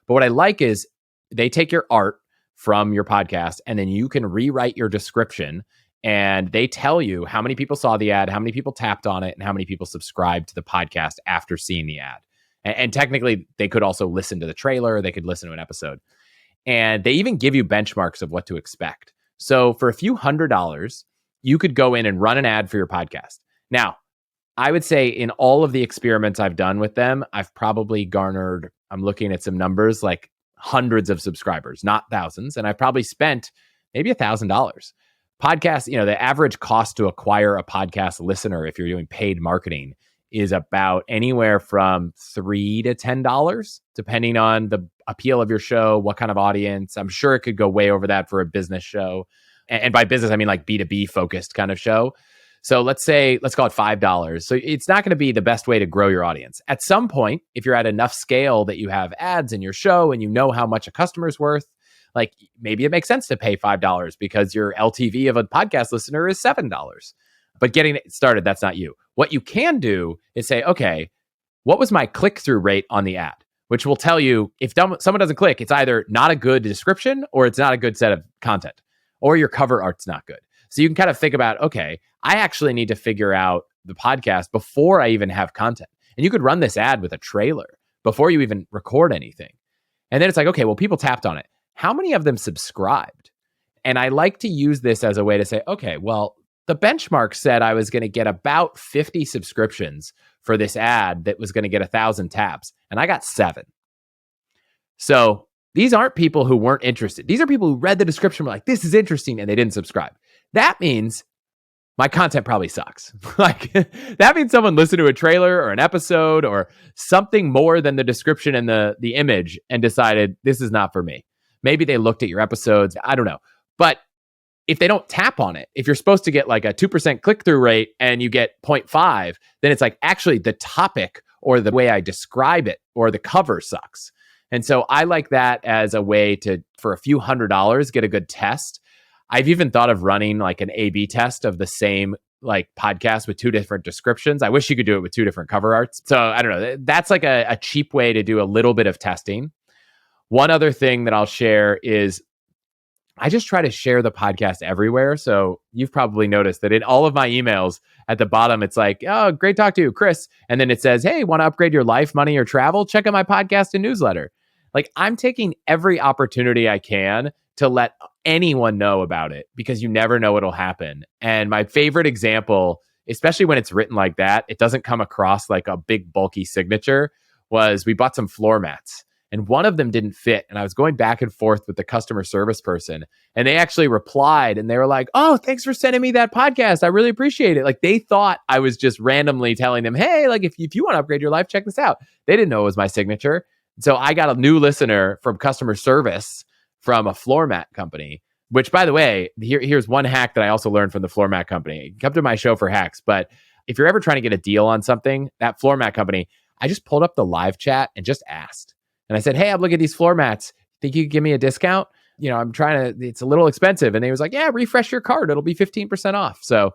But what I like is they take your art from your podcast and then you can rewrite your description, and they tell you how many people saw the ad, how many people tapped on it, and how many people subscribed to the podcast after seeing the ad. And technically, they could also listen to the trailer. They could listen to an episode. And they even give you benchmarks of what to expect. So for a few $100s, you could go in and run an ad for your podcast. Now, I would say in all of the experiments I've done with them, I've probably garnered, I'm looking at some numbers, like hundreds of subscribers, not thousands. And I've probably spent maybe $1,000. Podcasts, the average cost to acquire a podcast listener, if you're doing paid marketing, is about anywhere from $3 to $10, depending on the appeal of your show, what kind of audience. I'm sure it could go way over that for a business show. And by business, I mean like B2B focused kind of show. So let's call it $5. So it's not going to be the best way to grow your audience. At some point, if you're at enough scale that you have ads in your show and you know how much a customer's worth, like maybe it makes sense to pay $5 because your LTV of a podcast listener is $7. But getting it started, that's not you. What you can do is say, okay, what was my click-through rate on the ad? Which will tell you if someone doesn't click, it's either not a good description or it's not a good set of content, or your cover art's not good. So you can kind of think about, okay, I actually need to figure out the podcast before I even have content. And you could run this ad with a trailer before you even record anything. And then it's like, okay, well, people tapped on it. How many of them subscribed? And I like to use this as a way to say, okay, well, the benchmark said I was going to get about 50 subscriptions for this ad that was going to get 1,000 taps, and I got 7. So these aren't people who weren't interested. These are people who read the description, were like, this is interesting, and they didn't subscribe. That means my content probably sucks. Like, that means someone listened to a trailer or an episode or something more than the description and the image and decided this is not for me. Maybe they looked at your episodes. I don't know. But if they don't tap on it, if you're supposed to get like a 2% click-through rate and you get 0.5, then it's like actually the topic or the way I describe it or the cover sucks. And so I like that as a way to, for a few $100s, get a good test. I've even thought of running like an A/B test of the same like podcast with 2 different descriptions. I wish you could do it with 2 different cover arts. So I don't know. That's like a cheap way to do a little bit of testing. One other thing that I'll share is I just try to share the podcast everywhere. So you've probably noticed that in all of my emails at the bottom, it's like, oh, great talk to you, Chris. And then it says, hey, want to upgrade your life, money, or travel? Check out my podcast and newsletter. Like, I'm taking every opportunity I can to let anyone know about it because you never know what'll happen. And my favorite example, especially when it's written like that, it doesn't come across like a big bulky signature, was we bought some floor mats and one of them didn't fit. And I was going back and forth with the customer service person and they actually replied and they were like, oh, thanks for sending me that podcast. I really appreciate it. Like, they thought I was just randomly telling them, hey, like if you want to upgrade your life, check this out. They didn't know it was my signature. So I got a new listener from customer service from a floor mat company, which, by the way, here's one hack that I also learned from the floor mat company. Come to my show for hacks, but if you're ever trying to get a deal on something, that floor mat company, I just pulled up the live chat and just asked. And I said, hey, I'm looking at these floor mats. Think you could give me a discount? You know, I'm trying to, it's a little expensive. And they was like, yeah, refresh your card. It'll be 15% off. So,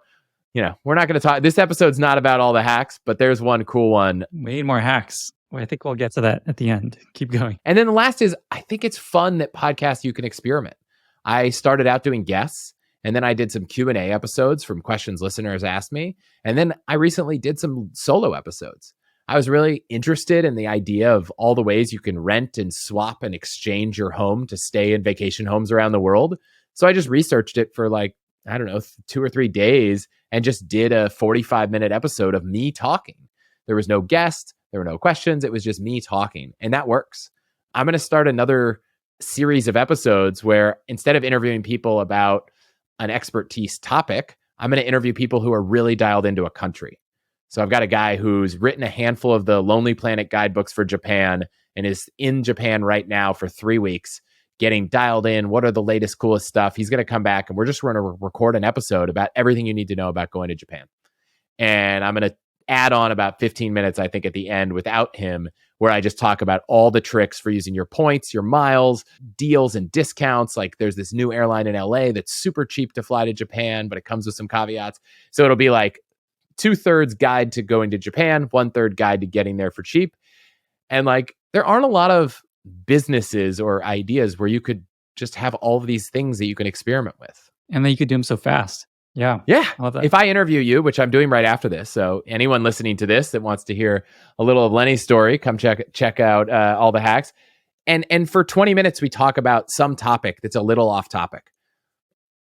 you know, we're not going to talk. This episode's not about all the hacks, but there's one cool one. We need more hacks. Well, I think we'll get to that at the end. Keep going. And then the last is, I think it's fun that podcasts, you can experiment. I started out doing guests, and then I did some Q&A episodes from questions listeners asked me. And then I recently did some solo episodes. I was really interested in the idea of all the ways you can rent and swap and exchange your home to stay in vacation homes around the world. So I just researched it for like, I don't know, 2 or 3 days and just did a 45-minute episode of me talking. There was no guest. There were no questions. It was just me talking, and that works. I'm going to start another series of episodes where instead of interviewing people about an expertise topic, I'm going to interview people who are really dialed into a country. So I've got a guy who's written a handful of the Lonely Planet guidebooks for Japan and is in Japan right now for 3 weeks, getting dialed in. What are the latest, coolest stuff? He's going to come back and we're just going to record an episode about everything you need to know about going to Japan. And I'm going to add on about 15 minutes, I think, at the end without him, where I just talk about all the tricks for using your points, your miles, deals and discounts. Like, there's this new airline in LA that's super cheap to fly to Japan, but it comes with some caveats. So it'll be like 2/3 guide to going to Japan, 1/3 guide to getting there for cheap. And like, there aren't a lot of businesses or ideas where you could just have all of these things that you can experiment with. And then you could do them so fast. Yeah. I love that. If I interview you, which I'm doing right after this, so anyone listening to this that wants to hear a little of Lenny's story, come check out all the hacks. And for 20 minutes, we talk about some topic that's a little off topic.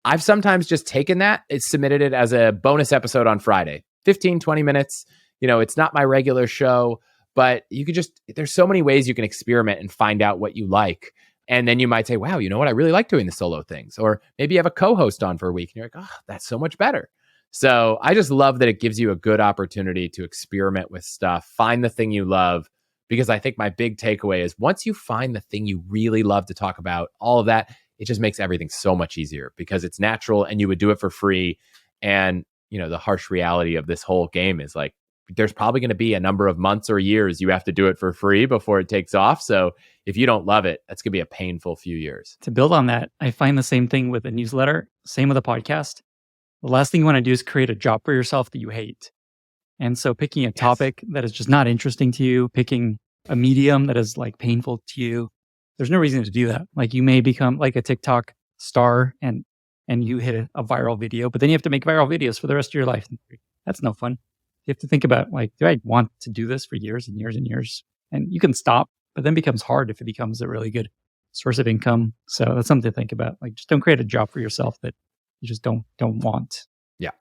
I've sometimes just taken that, it's submitted it as a bonus episode on Friday, 15, 20 minutes. You know, it's not my regular show, but you could just, there's so many ways you can experiment and find out what you like. And then you might say, wow, you know what? I really like doing the solo things. Or maybe you have a co-host on for a week and you're like, oh, that's so much better. So I just love that it gives you a good opportunity to experiment with stuff, find the thing you love. Because I think my big takeaway is once you find the thing you really love to talk about, all of that, it just makes everything so much easier because it's natural and you would do it for free. And, you know, the harsh reality of this whole game is like, there's probably going to be a number of months or years you have to do it for free before it takes off. So if you don't love it, that's going to be a painful few years. To build on that, I find the same thing with a newsletter, same with a podcast. The last thing you want to do is create a job for yourself that you hate. And so picking a topic that is just not interesting to you, picking a medium that is like painful to you, there's no reason to do that. Like, you may become like a TikTok star and you hit a viral video, but then you have to make viral videos for the rest of your life. That's no fun. You have to think about, like, do I want to do this for years and years and years? And you can stop, but then it becomes hard if it becomes a really good source of income. So that's something to think about. Like, just don't create a job for yourself that you just don't want. Yeah.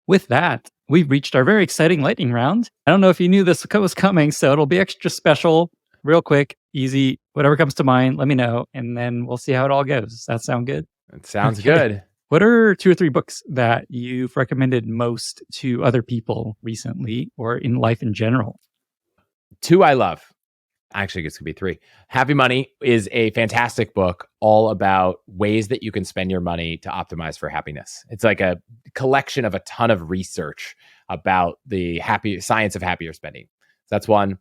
With that, we've reached our very exciting lightning round. I don't know if you knew this was coming, so it'll be extra special, real quick, easy, whatever comes to mind, let me know, and then we'll see how it all goes. Does that sound good? It sounds Okay. good. What are 2 or 3 books that you've recommended most to other people recently or in life in general? 2 I love. Actually, this could be 3. Happy Money is a fantastic book all about ways that you can spend your money to optimize for happiness. It's like a collection of a ton of research about the science of happier spending. So that's one.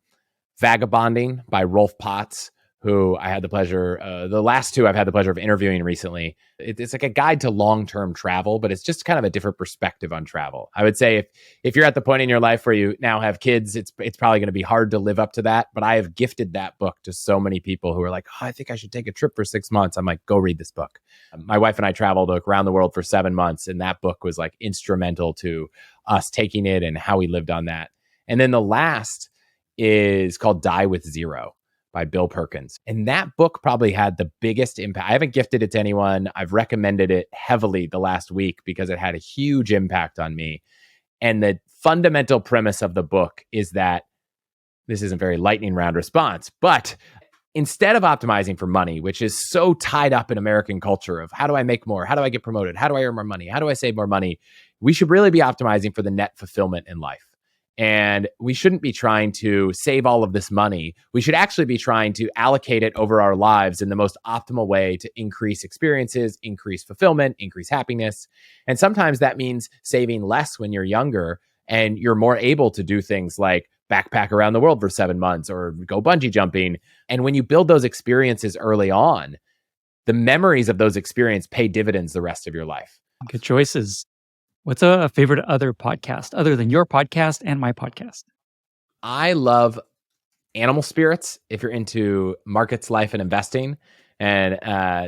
Vagabonding by Rolf Potts, who I had the pleasure, the last 2 I've had the pleasure of interviewing recently. It's like a guide to long-term travel, but it's just kind of a different perspective on travel. I would say if you're at the point in your life where you now have kids, it's probably going to be hard to live up to that. But I have gifted that book to so many people who are like, oh, I think I should take a trip for 6 months. I'm like, go read this book. My wife and I traveled around the world for 7 months, and that book was like instrumental to us taking it and how we lived on that. And then the last is called Die with Zero by Bill Perkins. And that book probably had the biggest impact. I haven't gifted it to anyone. I've recommended it heavily the last week because it had a huge impact on me. And the fundamental premise of the book is that this isn't a very lightning round response, but instead of optimizing for money, which is so tied up in American culture of how do I make more? How do I get promoted? How do I earn more money? How do I save more money? We should really be optimizing for the net fulfillment in life. And we shouldn't be trying to save all of this money. We should actually be trying to allocate it over our lives in the most optimal way to increase experiences, increase fulfillment, increase happiness. And sometimes that means saving less when you're younger and you're more able to do things like backpack around the world for 7 months or go bungee jumping. And when you build those experiences early on, the memories of those experiences pay dividends the rest of your life. Good choices. What's a favorite other podcast other than your podcast and my podcast? I love Animal Spirits if you're into markets, life, and investing. And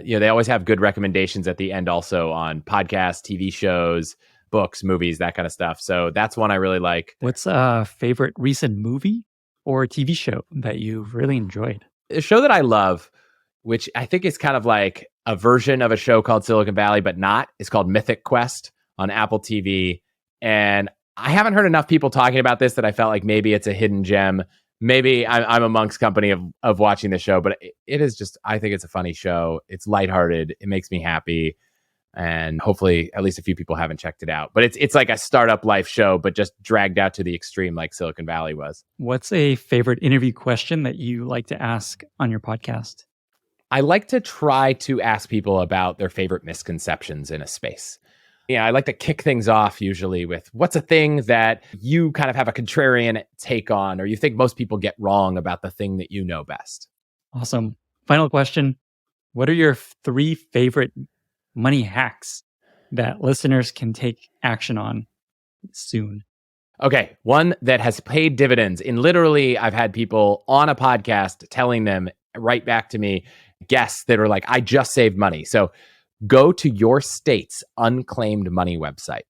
they always have good recommendations at the end also on podcasts, TV shows, books, movies, that kind of stuff. So that's one I really like. What's a favorite recent movie or TV show that you've really enjoyed? A show that I love, which I think is kind of like a version of a show called Silicon Valley, but not, is called Mythic Quest on Apple TV. And I haven't heard enough people talking about this that I felt like maybe it's a hidden gem. Maybe I'm amongst company of watching the show, but it is just, I think it's a funny show. It's lighthearted. It makes me happy. And hopefully at least a few people haven't checked it out. But it's like a startup life show, but just dragged out to the extreme like Silicon Valley was. What's a favorite interview question that you like to ask on your podcast? I like to try to ask people about their favorite misconceptions in a space. I like to kick things off usually with what's a thing that you kind of have a contrarian take on, or you think most people get wrong about the thing that you know best. Awesome. Final question. What are your 3 favorite money hacks that listeners can take action on soon? Okay. One that has paid dividends. In literally, I've had people on a podcast telling them right back to me, guests that are like, I just saved money. So go to your state's unclaimed money website.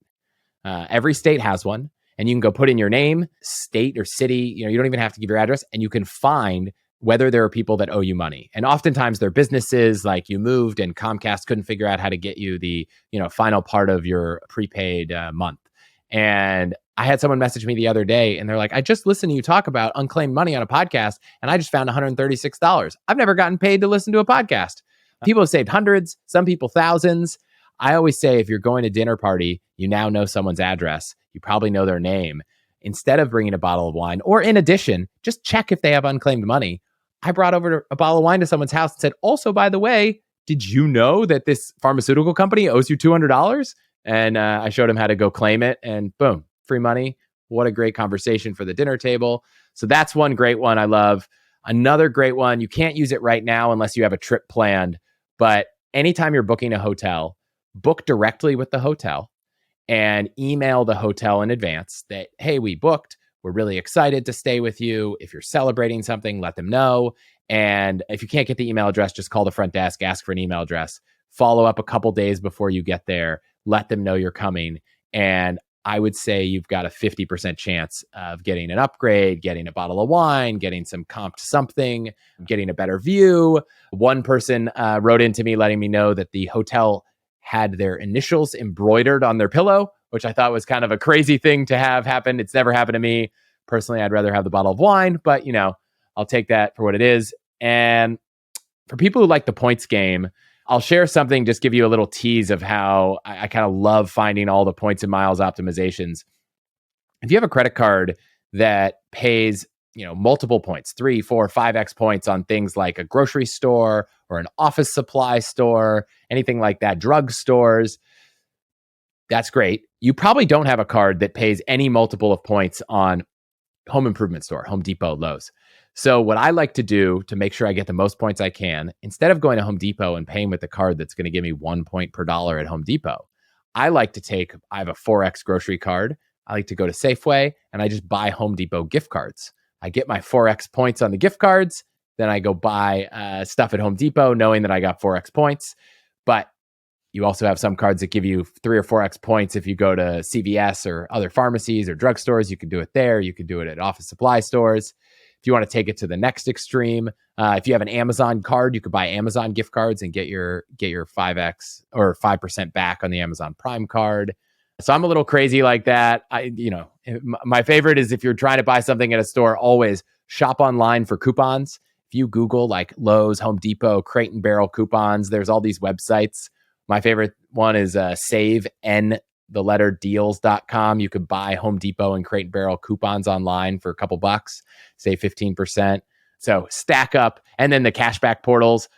Every state has one, and you can go put in your name, state or city. You don't even have to give your address, and you can find whether there are people that owe you money. And oftentimes they're businesses, like you moved and Comcast couldn't figure out how to get you the final part of your prepaid month. And I had someone message me the other day, and they're like, I just listened to you talk about unclaimed money on a podcast, and I just found $136. I've never gotten paid to listen to a podcast. People have saved hundreds, some people thousands. I always say if you're going to a dinner party, you now know someone's address. You probably know their name. Instead of bringing a bottle of wine, or in addition, just check if they have unclaimed money. I brought over a bottle of wine to someone's house and said, also, by the way, did you know that this pharmaceutical company owes you $200? And I showed him how to go claim it, and boom, free money. What a great conversation for the dinner table. So that's one great one I love. Another great one, you can't use it right now unless you have a trip planned. But anytime you're booking a hotel, book directly with the hotel and email the hotel in advance that, hey, we booked. We're really excited to stay with you. If you're celebrating something, let them know. And if you can't get the email address, just call the front desk, ask for an email address, follow up a couple days before you get there, let them know you're coming. And I would say you've got a 50% chance of getting an upgrade, getting a bottle of wine, getting some comped something, getting a better view. One person wrote into me letting me know that the hotel had their initials embroidered on their pillow, which I thought was kind of a crazy thing to have happen. It's never happened to me. Personally, I'd rather have the bottle of wine, but I'll take that for what it is. And for people who like the points game, I'll share something, just give you a little tease of how I kind of love finding all the points and miles optimizations. If you have a credit card that pays, multiple points, 3, 4, 5x points on things like a grocery store or an office supply store, anything like that, drugstores, that's great. You probably don't have a card that pays any multiple of points on home improvement store, Home Depot, Lowe's. So what I like to do to make sure I get the most points I can, instead of going to Home Depot and paying with the card that's going to give me 1 point per dollar at Home Depot, I have a 4X grocery card. I like to go to Safeway and I just buy Home Depot gift cards. I get my 4X points on the gift cards. Then I go buy stuff at Home Depot knowing that I got 4X points. But you also have some cards that give you 3 or 4X points if you go to CVS or other pharmacies or drugstores. You can do it there. You can do it at office supply stores. If you want to take it to the next extreme, if you have an Amazon card, you could buy Amazon gift cards and get your 5X or 5% back on the Amazon Prime card. So I'm a little crazy like that. My favorite is if you're trying to buy something at a store, always shop online for coupons. If you Google like Lowe's, Home Depot, Crate and Barrel coupons, there's all these websites. My favorite one is deals.com. You could buy Home Depot and Crate and Barrel coupons online for a couple bucks, save 15%. So stack up. And then the cashback portals.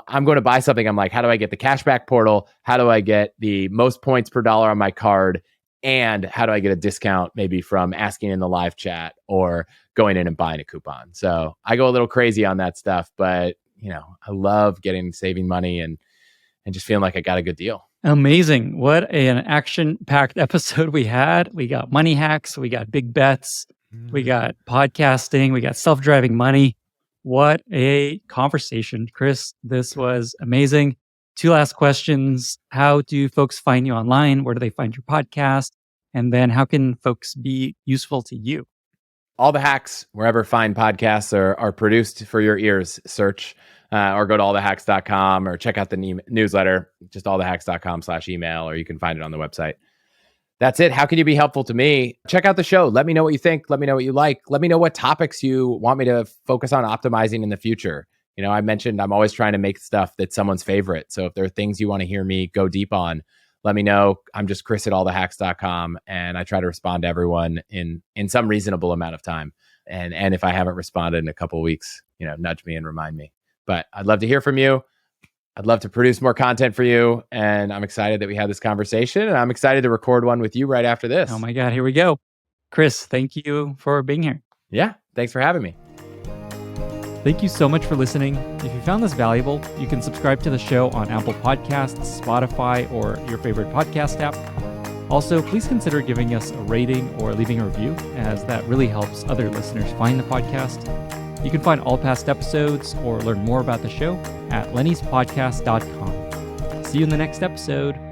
I'm going to buy something. I'm like, how do I get the cashback portal? How do I get the most points per dollar on my card? And how do I get a discount maybe from asking in the live chat or going in and buying a coupon? So I go a little crazy on that stuff, but I love saving money and just feeling like I got a good deal. Amazing. What an action-packed episode we had. We got money hacks, we got big bets, we got podcasting, we got self-driving money. What a conversation, Chris. This was amazing. 2 last questions. How do folks find you online? Where do they find your podcast? And then how can folks be useful to you? All the hacks, wherever fine podcasts are produced for your ears, search or go to allthehacks.com or check out the newsletter, just allthehacks.com/email, or you can find it on the website. That's it. How can you be helpful to me? Check out the show. Let me know what you think. Let me know what you like. Let me know what topics you want me to focus on optimizing in the future. I mentioned I'm always trying to make stuff that's someone's favorite. So if there are things you want to hear me go deep on, let me know. I'm just Chris at allthehacks.com, and I try to respond to everyone in some reasonable amount of time. And if I haven't responded in a couple of weeks, nudge me and remind me. But I'd love to hear from you. I'd love to produce more content for you. And I'm excited that we had this conversation, and I'm excited to record one with you right after this. Oh my God, here we go. Chris, thank you for being here. Yeah, thanks for having me. Thank you so much for listening. If you found this valuable, you can subscribe to the show on Apple Podcasts, Spotify, or your favorite podcast app. Also, please consider giving us a rating or leaving a review, as that really helps other listeners find the podcast. You can find all past episodes or learn more about the show at lennyspodcast.com. See you in the next episode.